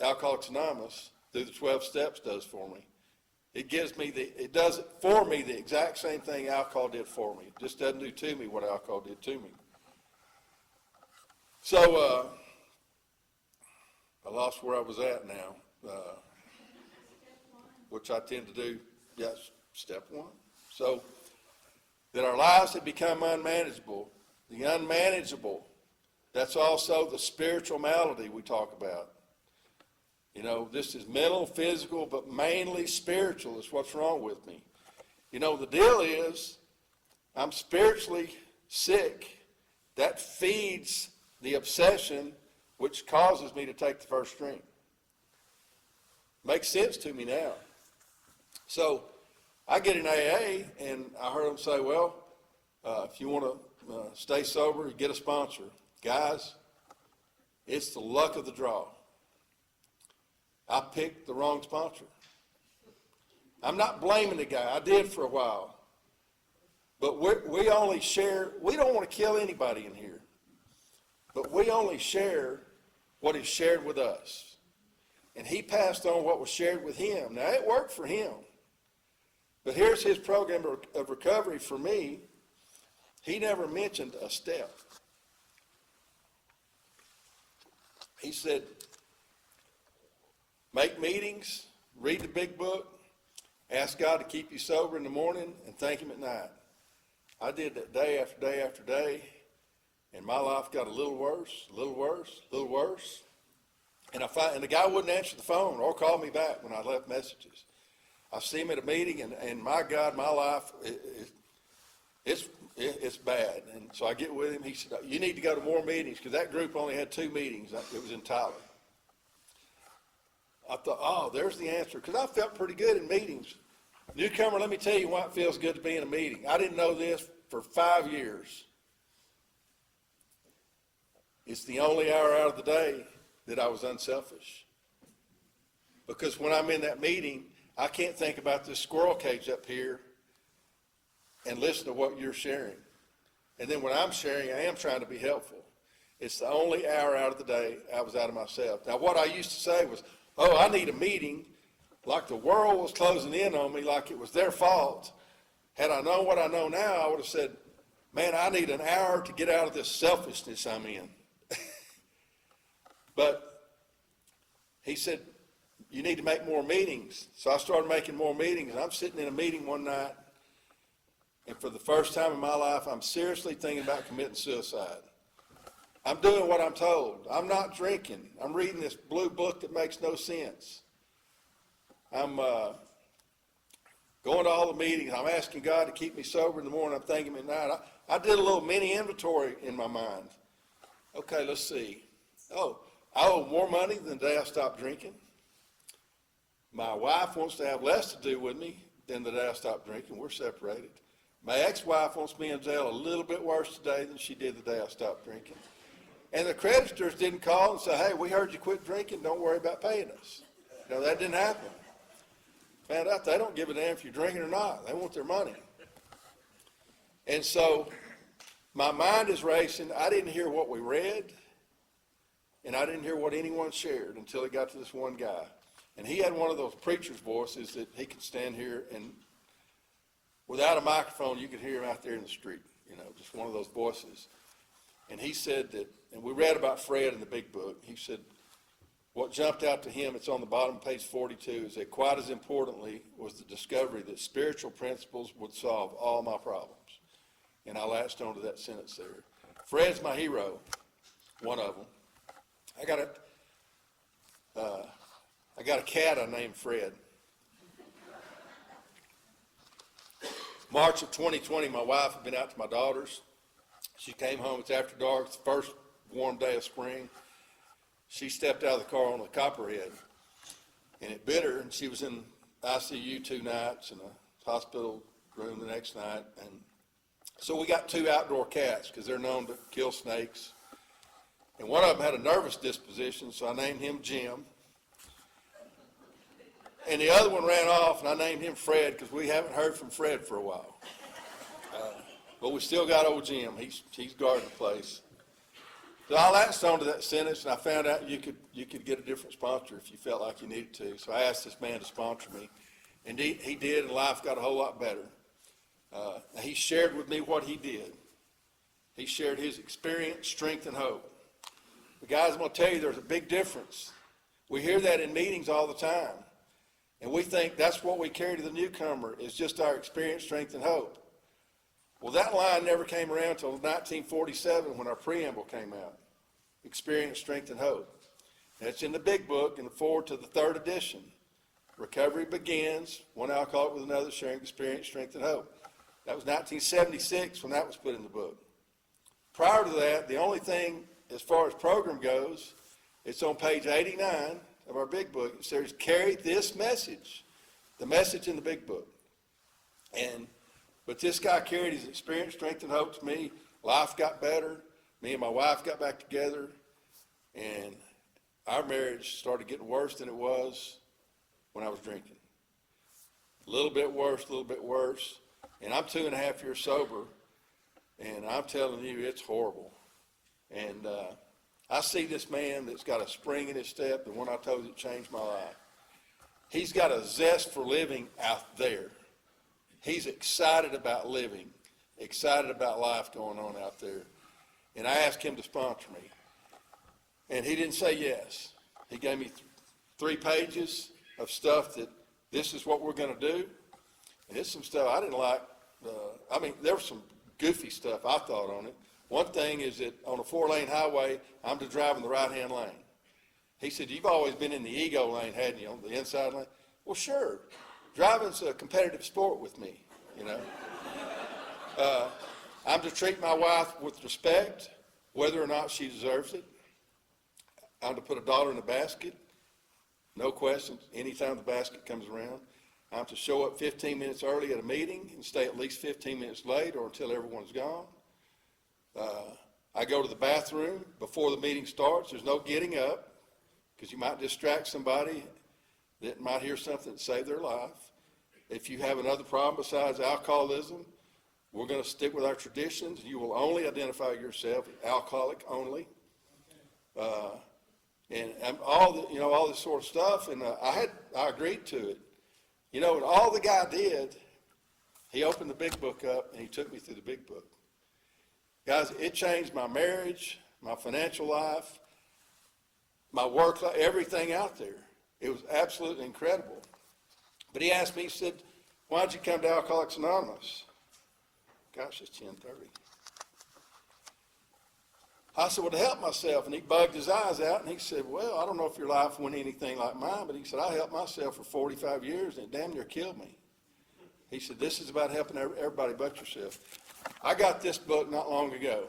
Alcoholics Anonymous, through the 12 steps, does for me. It does it for me the exact same thing alcohol did for me. It just doesn't do to me what alcohol did to me. So, I lost where I was at now, which I tend to do, yes, step one. So, that our lives have become unmanageable. The unmanageable, that's also the spiritual malady we talk about. You know, this is mental, physical, but mainly spiritual is what's wrong with me. You know, the deal is, I'm spiritually sick. That feeds the obsession which causes me to take the first drink. Makes sense to me now. So I get in AA, and I heard them say, well, if you want to stay sober, you get a sponsor. Guys, it's the luck of the draw. I picked the wrong sponsor. I'm not blaming the guy. I did for a while. But we only share, we don't want to kill anybody in here. But we only share what is shared with us. And he passed on what was shared with him. Now, it worked for him. But here's his program of recovery for me. He never mentioned a step. He said, make meetings, read the big book, ask God to keep you sober in the morning, and thank him at night. I did that day after day after day. And my life got a little worse, a little worse, a little worse. And the guy wouldn't answer the phone or call me back when I left messages. I see him at a meeting, and my God, my life, it's bad. And so I get with him. He said, you need to go to more meetings, because that group only had 2 meetings. It was in Tyler. I thought, oh, there's the answer, because I felt pretty good in meetings. Newcomer, let me tell you why it feels good to be in a meeting. I didn't know this for 5 years. It's the only hour out of the day that I was unselfish. Because when I'm in that meeting, I can't think about this squirrel cage up here and listen to what you're sharing. And then when I'm sharing, I am trying to be helpful. It's the only hour out of the day I was out of myself. Now, what I used to say was, oh, I need a meeting, like the world was closing in on me, like it was their fault. Had I known what I know now, I would have said, man, I need an hour to get out of this selfishness I'm in. But he said, you need to make more meetings. So I started making more meetings. And I'm sitting in a meeting one night, and for the first time in my life, I'm seriously thinking about committing suicide. I'm doing what I'm told. I'm not drinking. I'm reading this blue book that makes no sense. I'm going to all the meetings. I'm asking God to keep me sober in the morning. I'm thinking at night. I did a little mini inventory in my mind. Okay, let's see. Oh, I owe more money than the day I stopped drinking. My wife wants to have less to do with me than the day I stopped drinking. We're separated. My ex-wife wants me in jail a little bit worse today than she did the day I stopped drinking. And the creditors didn't call and say, hey, we heard you quit drinking. Don't worry about paying us. You know, that didn't happen. Found out they don't give a damn if you're drinking or not. They want their money. And so my mind is racing. I didn't hear what we read, and I didn't hear what anyone shared until it got to this one guy. And he had one of those preacher's voices that he could stand here and without a microphone, you could hear him out there in the street, you know, just one of those voices. And he said that, and we read about Fred in the big book. He said, what jumped out to him, it's on the bottom of page 42, is that quite as importantly was the discovery that spiritual principles would solve all my problems. And I latched onto that sentence there. Fred's my hero, one of them. I got a cat I named Fred. March of 2020, my wife had been out to my daughter's. She came home, it's after dark, it's the first warm day of spring. She stepped out of the car on a copperhead, and it bit her, and she was in ICU 2 nights and a hospital room the next night. And so we got 2 outdoor cats because they're known to kill snakes. And one of them had a nervous disposition, so I named him Jim. And the other one ran off, and I named him Fred because we haven't heard from Fred for a while. But we still got old Jim. He's guarding the place. So I latched onto that sentence, and I found out you could get a different sponsor if you felt like you needed to. So I asked this man to sponsor me, and he did, and life got a whole lot better. He shared with me what he did. He shared his experience, strength, and hope. But guys, I'm going to tell you there's a big difference. We hear that in meetings all the time. And we think that's what we carry to the newcomer is just our experience, strength, and hope. Well, that line never came around until 1947 when our preamble came out. Experience, strength, and hope. That's in the big book in the forward to the 3rd edition. Recovery begins, one alcoholic with another, sharing experience, strength, and hope. That was 1976 when that was put in the book. Prior to that, the only thing as far as program goes, it's on page 89 of our big book. It says, carry this message, the message in the big book. But this guy carried his experience, strength, and hope to me. Life got better. Me and my wife got back together. And our marriage started getting worse than it was when I was drinking. A little bit worse, a little bit worse. And I'm 2.5 years sober. And I'm telling you, it's horrible. And I see this man that's got a spring in his step, the one I told you that changed my life. He's got a zest for living out there. He's excited about living, excited about life going on out there. And I asked him to sponsor me. And he didn't say yes. He gave me 3 pages of stuff that this is what we're going to do. And it's some stuff I didn't like. There was some goofy stuff I thought on it. One thing is that on a 4-lane highway, I'm to drive in the right-hand lane. He said, you've always been in the ego lane, hadn't you, on the inside lane? Well, sure. Driving's a competitive sport with me, you know. I'm to treat my wife with respect, whether or not she deserves it. I'm to put $1 in the basket, no questions, anytime the basket comes around. I'm to show up 15 minutes early at a meeting and stay at least 15 minutes late or until everyone's gone. I go to the bathroom before the meeting starts. There's no getting up because you might distract somebody that might hear something that save their life. If you have another problem besides alcoholism, we're going to stick with our traditions. You will only identify yourself as alcoholic only. And all this sort of stuff. And I agreed to it. You know, and all the guy did, he opened the big book up and he took me through the big book. Guys, it changed my marriage, my financial life, my work life, everything out there. It was absolutely incredible. But he asked me, he said, why'd you come to Alcoholics Anonymous? Gosh, it's 10:30. I said, well, to help myself. And he bugged his eyes out, and he said, well, I don't know if your life went anything like mine, but he said, I helped myself for 45 years, and it damn near killed me. He said, this is about helping everybody but yourself. I got this book not long ago,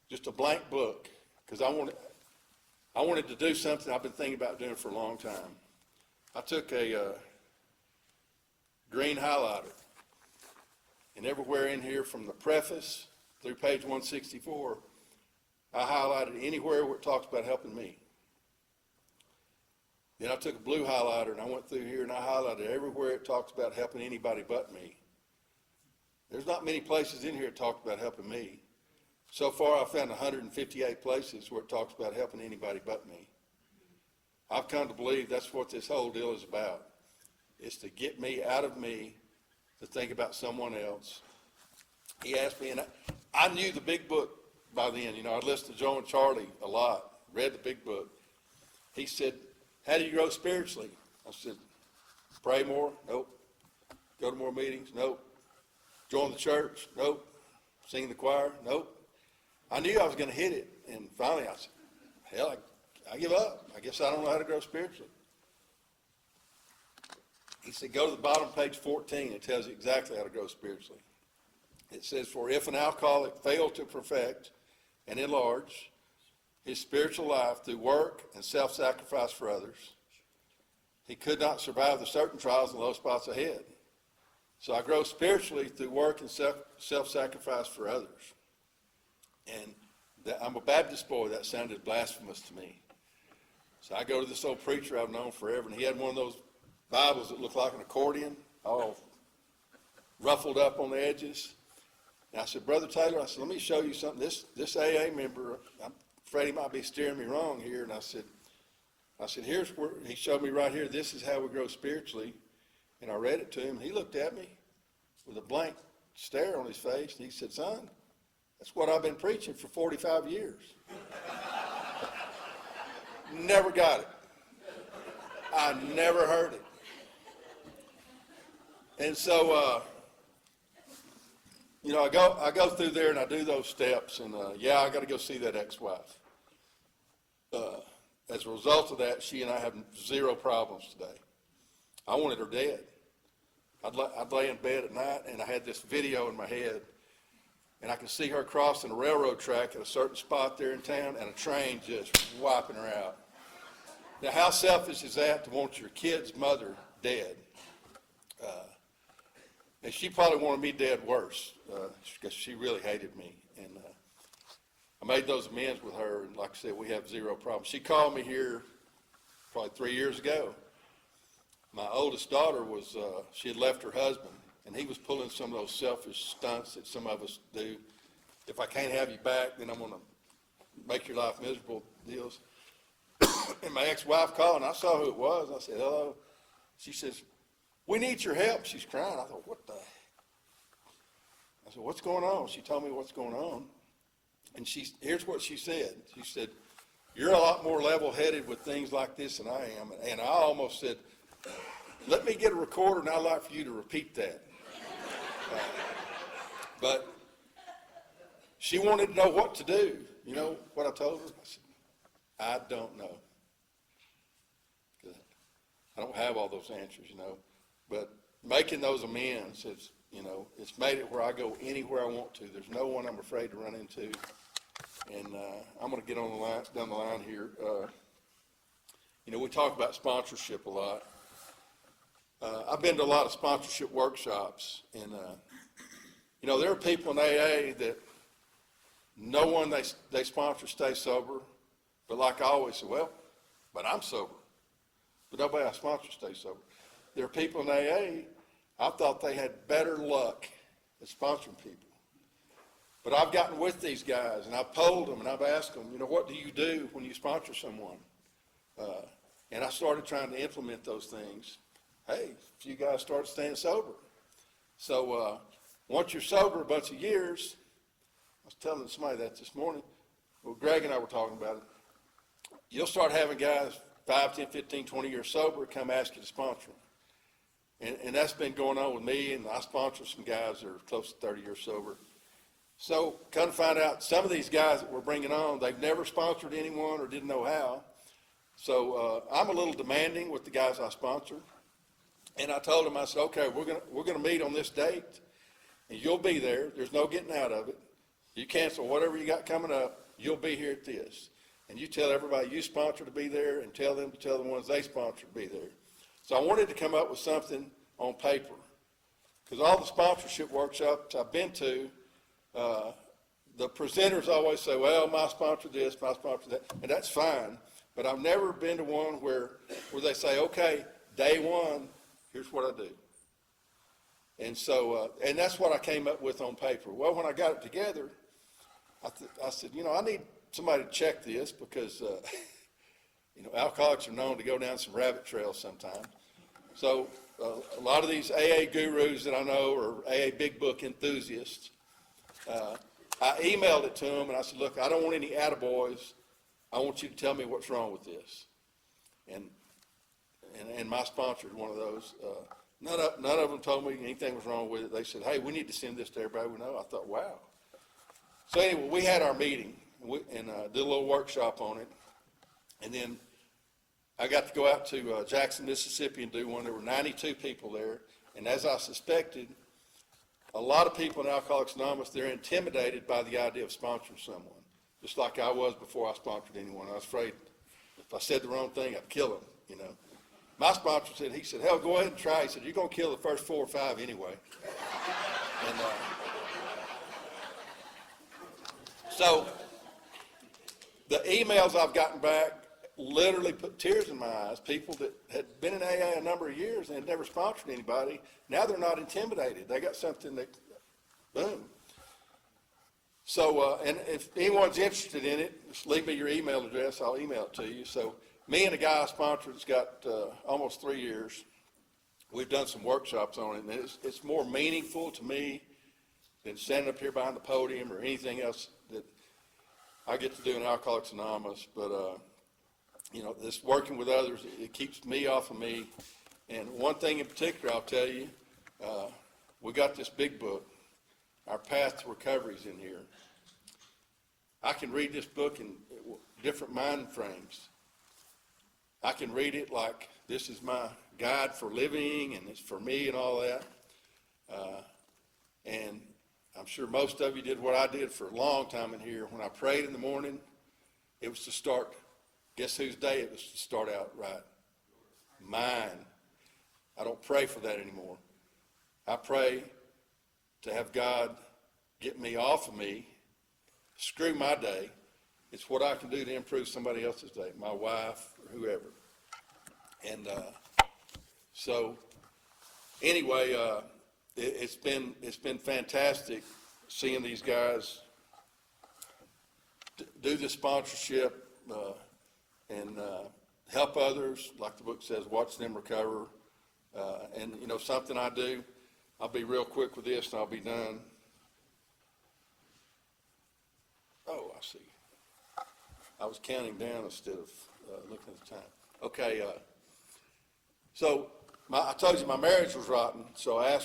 just a blank book, because I wanted to do something I've been thinking about doing for a long time. I took a green highlighter, and everywhere in here from the preface through page 164, I highlighted anywhere where it talks about helping me. Then I took a blue highlighter and I went through here and I highlighted everywhere it talks about helping anybody but me. There's not many places in here that talk about helping me. So far I've found 158 places where it talks about helping anybody but me. I've come to believe that's what this whole deal is about. It's to get me out of me to think about someone else. He asked me, and I knew the big book by then. You know, I'd listened to Joe and Charlie a lot, read the big book. He said, how do you grow spiritually? I said, pray more? Nope. Go to more meetings? Nope. Join the church? Nope. Sing in the choir? Nope. I knew I was going to hit it, and finally I said, hell, I give up. I guess I don't know how to grow spiritually. He said, go to the bottom of page 14. It tells you exactly how to grow spiritually. It says, for if an alcoholic failed to perfect and enlarge his spiritual life through work and self-sacrifice for others, he could not survive the certain trials and low spots ahead. So I grow spiritually through work and self-sacrifice for others. And I'm a Baptist boy. That sounded blasphemous to me. So I go to this old preacher I've known forever, and he had one of those Bibles that looked like an accordion, all ruffled up on the edges. And I said, Brother Taylor, I said, let me show you something. This AA member, I'm afraid he might be steering me wrong here. And I said, here's where, he showed me right here, this is how we grow spiritually. And I read it to him, and he looked at me with a blank stare on his face, and he said, son, that's what I've been preaching for 45 years. Never got it. I never heard it. And so, you know, I go through there and I do those steps, and yeah, I got to go see that ex-wife. As a result of that, she and I have zero problems today. I wanted her dead. I'd lay in bed at night, and I had this video in my head, and I could see her crossing a railroad track at a certain spot there in town, and a train just wiping her out. Now, how selfish is that to want your kid's mother dead? And she probably wanted me dead worse, because she really hated me. And I made those amends with her, and like I said, we have zero problems. She called me here probably 3 years ago. My oldest daughter was, she had left her husband, and he was pulling some of those selfish stunts that some of us do. If I can't have you back, then I'm going to make your life miserable deals. And my ex-wife called, and I saw who it was. I said, hello. She says, we need your help. She's crying. I thought, what the heck? I said, what's going on? She told me what's going on. And here's what she said. She said, you're a lot more level-headed with things like this than I am. And I almost said, let me get a recorder, and I'd like for you to repeat that. But she wanted to know what to do. You know what I told her? I said, I don't know. I don't have all those answers, you know. But making those amends is, you know, it's made it where I go anywhere I want to. There's no one I'm afraid to run into. And I'm going to get on the line, down the line here. You know, we talk about sponsorship a lot. I've been to a lot of sponsorship workshops, and you know, there are people in AA that no one they sponsor stays sober, but like I always say, well, but I'm sober, but nobody I sponsor stays sober. There are people in AA, I thought they had better luck at sponsoring people, but I've gotten with these guys, and I've polled them, and I've asked them, you know, what do you do when you sponsor someone? And I started trying to implement those things. Hey, a few guys started staying sober. So once you're sober a bunch of years, I was telling somebody that this morning, well, Greg and I were talking about it, you'll start having guys 5, 10, 15, 20 years sober come ask you to sponsor them. And that's been going on with me, and I sponsor some guys that are close to 30 years sober. So come to find out, some of these guys that we're bringing on, they've never sponsored anyone or didn't know how. So I'm a little demanding with the guys I sponsor. And I told him, I said, okay, we're gonna meet on this date, and you'll be there. There's no getting out of it. You cancel whatever you got coming up, you'll be here at this. And you tell everybody you sponsor to be there, and tell them to tell the ones they sponsor to be there. So I wanted to come up with something on paper, because all the sponsorship workshops I've been to, the presenters always say, well, my sponsor this, my sponsor that, and that's fine. But I've never been to one where they say, okay, day one, here's what I do. And so, and that's what I came up with on paper. Well, when I got it together, I said, I need somebody to check this, because, alcoholics are known to go down some rabbit trails sometimes. So a lot of these AA gurus that I know are AA big book enthusiasts. I emailed it to them, and I said, look, I don't want any attaboys. I want you to tell me what's wrong with this. And my sponsor is one of those. None of them told me anything was wrong with it. They said, hey, we need to send this to everybody we know. I thought, wow. So anyway, we had our meeting and did a little workshop on it. And then I got to go out to Jackson, Mississippi and do one. There were 92 people there. And as I suspected, a lot of people in Alcoholics Anonymous, they're intimidated by the idea of sponsoring someone, just like I was before I sponsored anyone. I was afraid if I said the wrong thing, I'd kill them, My sponsor said, he said, hell, go ahead and try. He said, you're going to kill the first 4 or 5 anyway. And so the emails I've gotten back literally put tears in my eyes. People that had been in AA a number of years and had never sponsored anybody, now they're not intimidated. They got something that, boom. So, and if anyone's interested in it, just leave me your email address. I'll email it to you. So me and a guy I sponsored that's got almost 3 years, we've done some workshops on it, and it's more meaningful to me than standing up here behind the podium or anything else that I get to do in Alcoholics Anonymous. But, this working with others, it keeps me off of me. And one thing in particular I'll tell you, we got this big book, Our Path to Recovery is in here. I can read this book in different mind frames. I can read it like this is my guide for living and it's for me and all that. And I'm sure most of you did what I did for a long time in here. When I prayed in the morning, it was to start, guess whose day it was to start out right? Mine. I don't pray for that anymore. I pray to have God get me off of me, screw my day. It's what I can do to improve somebody else's day, my wife or whoever. And so anyway, it's been fantastic seeing these guys do the sponsorship and help others, like the book says, watch them recover. And something I do, I'll be real quick with this and I'll be done. Oh, I see. I was counting down instead of looking at the time. Okay, so I told you my marriage was rotten, so I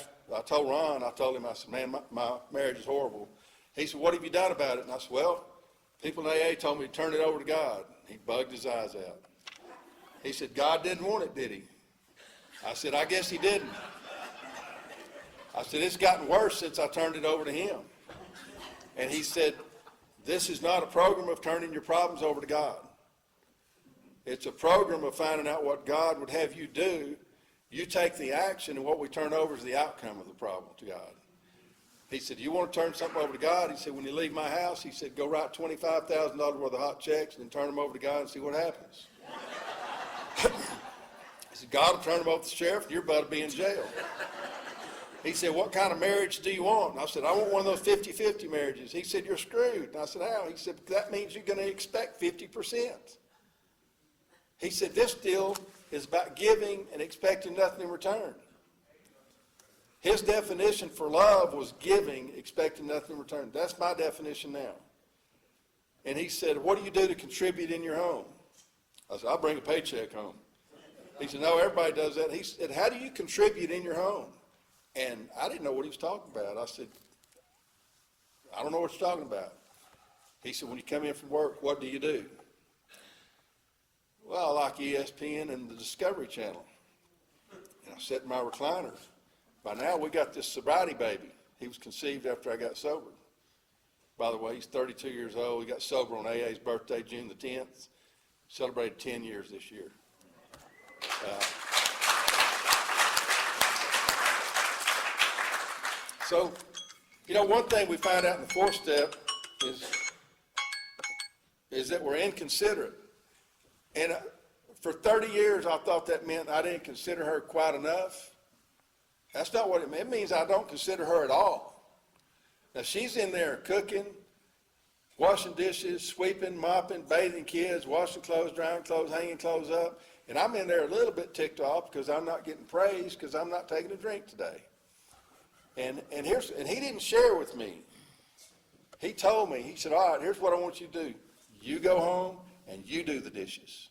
told Ron, I said, man, my marriage is horrible. He said, what have you done about it? And I said, well, people in AA told me to turn it over to God. He bugged his eyes out. He said, God didn't want it, did he? I said, I guess he didn't. I said, it's gotten worse since I turned it over to him. And he said, this is not a program of turning your problems over to God. It's a program of finding out what God would have you do. You take the action, and what we turn over is the outcome of the problem to God. He said, you want to turn something over to God? He said, when you leave my house, he said, go write $25,000 worth of hot checks and then turn them over to God and see what happens. He said, God will turn them over to the sheriff, and your butt will be in jail. He said, what kind of marriage do you want? And I said, I want one of those 50-50 marriages. He said, you're screwed. And I said, how? He said, that means you're going to expect 50%. He said, this deal is about giving and expecting nothing in return. His definition for love was giving, expecting nothing in return. That's my definition now. And he said, what do you do to contribute in your home? I said, I'll bring a paycheck home. He said, no, everybody does that. He said, how do you contribute in your home? And I didn't know what he was talking about. I said, I don't know what you're talking about. He said, when you come in from work, what do you do? Well, I like ESPN and the Discovery Channel. I sat in my recliner. By now, we got this sobriety baby. He was conceived after I got sober. By the way, he's 32 years old. He got sober on AA's birthday, June the 10th. Celebrated 10 years this year. So, one thing we find out in the fourth step is that we're inconsiderate. And for 30 years, I thought that meant I didn't consider her quite enough. That's not what it means. It means I don't consider her at all. Now, she's in there cooking, washing dishes, sweeping, mopping, bathing kids, washing clothes, drying clothes, hanging clothes up. And I'm in there a little bit ticked off because I'm not getting praise because I'm not taking a drink today. And he didn't share with me. He told me, he said, all right, here's what I want you to do. You go home and you do the dishes.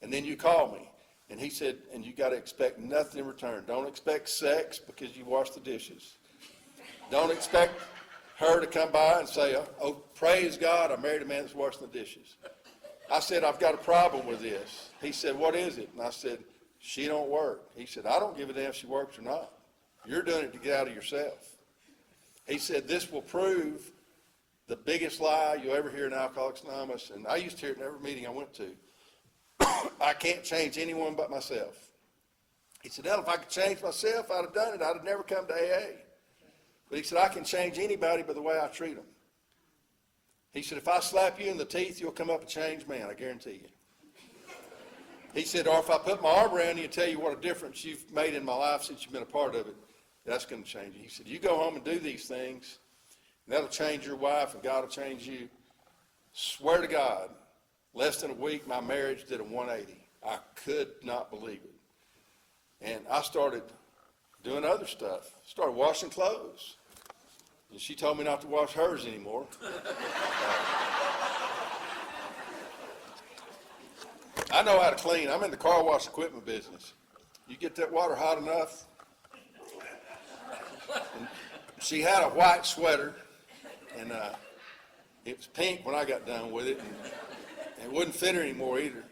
And then you call me. And he said, and you got to expect nothing in return. Don't expect sex because you wash the dishes. Don't expect her to come by and say, oh, praise God, I married a man that's washing the dishes. I said, I've got a problem with this. He said, what is it? And I said, she don't work. He said, I don't give a damn if she works or not. You're doing it to get out of yourself. He said, this will prove the biggest lie you'll ever hear in Alcoholics Anonymous. And I used to hear it in every meeting I went to. I can't change anyone but myself. He said, hell, if I could change myself, I'd have done it. I'd have never come to AA. But he said, I can change anybody by the way I treat them. He said, if I slap you in the teeth, you'll come up a changed man, I guarantee you. He said, or if I put my arm around you and tell you what a difference you've made in my life since you've been a part of it, that's going to change you. He said, you go home and do these things, and that'll change your wife, and God will change you. Swear to God, less than a week, my marriage did a 180. I could not believe it. And I started doing other stuff. Started washing clothes. And she told me not to wash hers anymore. I know how to clean. I'm in the car wash equipment business. You get that water hot enough. And she had a white sweater, and it was pink when I got done with it, and it wouldn't fit her anymore either.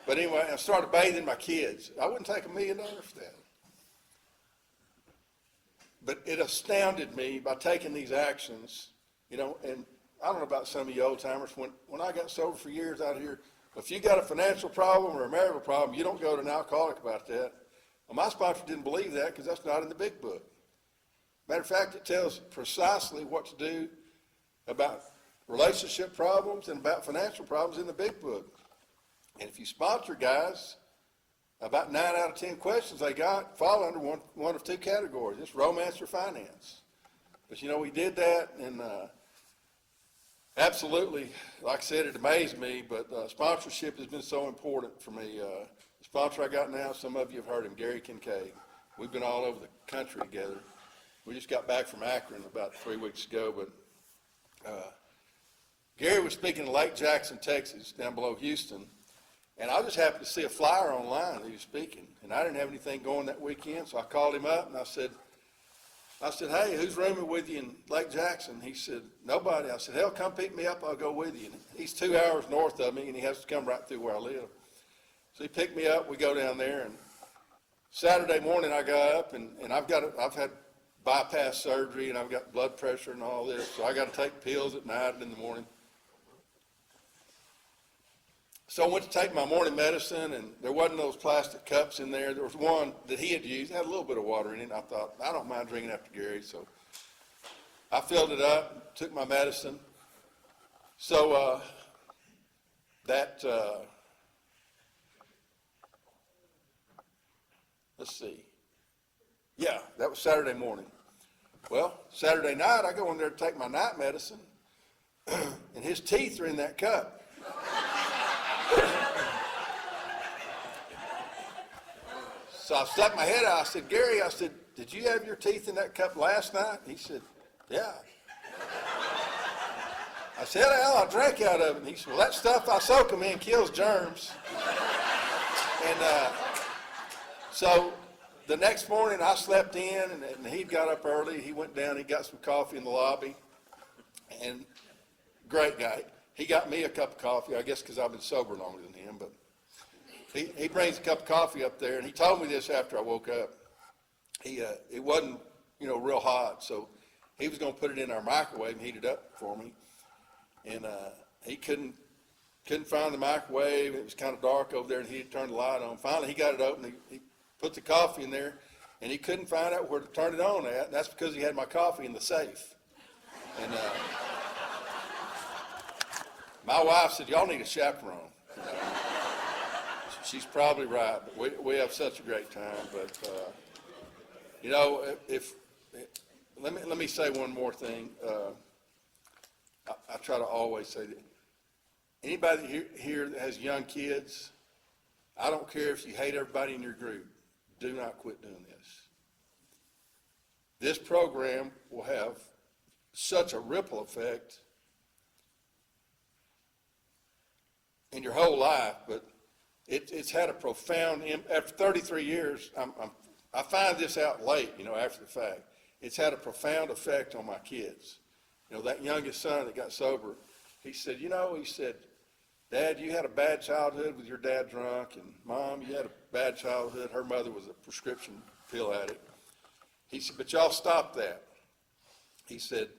But anyway, I started bathing my kids. I wouldn't take $1 million for that. But it astounded me by taking these actions, and I don't know about some of you old timers. When I got sober for years out here, if you got a financial problem or a marital problem, you don't go to an alcoholic about that. Well, my sponsor didn't believe that because that's not in the big book. Matter of fact, it tells precisely what to do about relationship problems and about financial problems in the big book. And if you sponsor guys, about 9 out of 10 questions they got fall under one of two categories. It's romance or finance. But we did that, and absolutely, like I said, it amazed me, but sponsorship has been so important for me. The sponsor I got now, some of you have heard him, Gary Kincaid. We've been all over the country together. We just got back from Akron about 3 weeks ago, but Gary was speaking in Lake Jackson, Texas, down below Houston, and I just happened to see a flyer online that he was speaking, and I didn't have anything going that weekend, so I called him up, and I said, hey, who's rooming with you in Lake Jackson? He said, nobody. I said, hell, come pick me up, I'll go with you. And he's 2 hours north of me, and he has to come right through where I live. So he picked me up, we go down there, and Saturday morning I got up, and I've had bypass surgery, and I've got blood pressure and all this, so I got to take pills at night and in the morning. So I went to take my morning medicine, and there wasn't those plastic cups in there. There was one that he had used, it had a little bit of water in it, and I thought, I don't mind drinking after Gary, so I filled it up, took my medicine. So let's see. Yeah, that was Saturday morning. Well, Saturday night, I go in there to take my night medicine, and his teeth are in that cup. So I stuck my head out. I said, Gary, did you have your teeth in that cup last night? He said, yeah. I said, hell, I drank out of it. And he said, well, that stuff I soak them in kills germs. And so the next morning I slept in, and he got up early. He went down, he got some coffee in the lobby. And great guy. He got me a cup of coffee, I guess because I've been sober longer than him. But he brings a cup of coffee up there, and he told me this after I woke up. It wasn't, real hot, so he was going to put it in our microwave and heat it up for me. And he couldn't find the microwave. It was kind of dark over there, and he had turned the light on. Finally, he got it open. He put the coffee in there, and he couldn't find out where to turn it on at. And that's because he had my coffee in the safe. And my wife said, "Y'all need a chaperone." She's probably right. But we have such a great time. But let me say one more thing. I try to always say that anybody here that has young kids, I don't care if you hate everybody in your group, do not quit doing this. This program will have such a ripple effect in your whole life, but it's had a profound impact. After 33 years, I find this out late, after the fact. It's had a profound effect on my kids. That youngest son that got sober, he said, "Dad, you had a bad childhood with your dad drunk, and Mom, you had a bad childhood. Her mother was a prescription pill addict." He said, "But y'all stopped that." He said,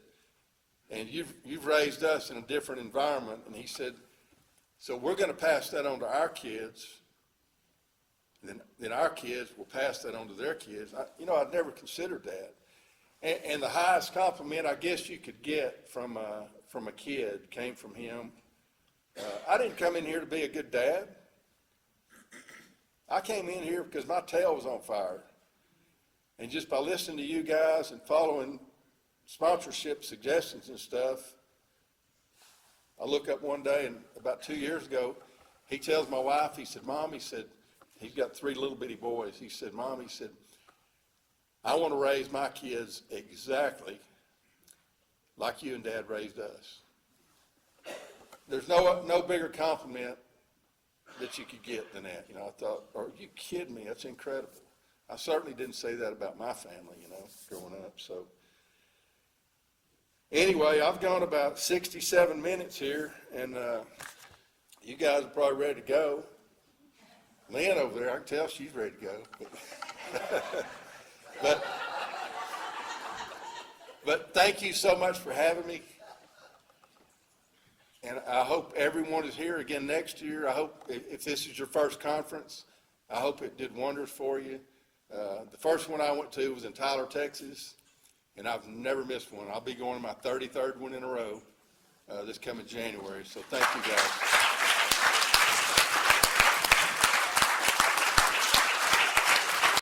"And you've raised us in a different environment." And he said, "So we're going to pass that on to our kids. Then our kids will pass that on to their kids." I'd never considered that. And the highest compliment I guess you could get from a kid came from him. I didn't come in here to be a good dad. I came in here because my tail was on fire. And just by listening to you guys and following sponsorship suggestions and stuff, I look up one day, and about 2 years ago, he tells my wife, he said, "Mom," he said, he's got 3 little bitty boys. He said, "Mom," he said, "I want to raise my kids exactly like you and Dad raised us." There's no bigger compliment that you could get than that. I thought, "Are you kidding me? That's incredible." I certainly didn't say that about my family, growing up. So anyway, I've gone about 67 minutes here, and you guys are probably ready to go. Lynn over there, I can tell she's ready to go. But thank you so much for having me. And I hope everyone is here again next year. I hope if this is your first conference, I hope it did wonders for you. The first one I went to was in Tyler, Texas, and I've never missed one. I'll be going to my 33rd one in a row this coming January. So thank you guys.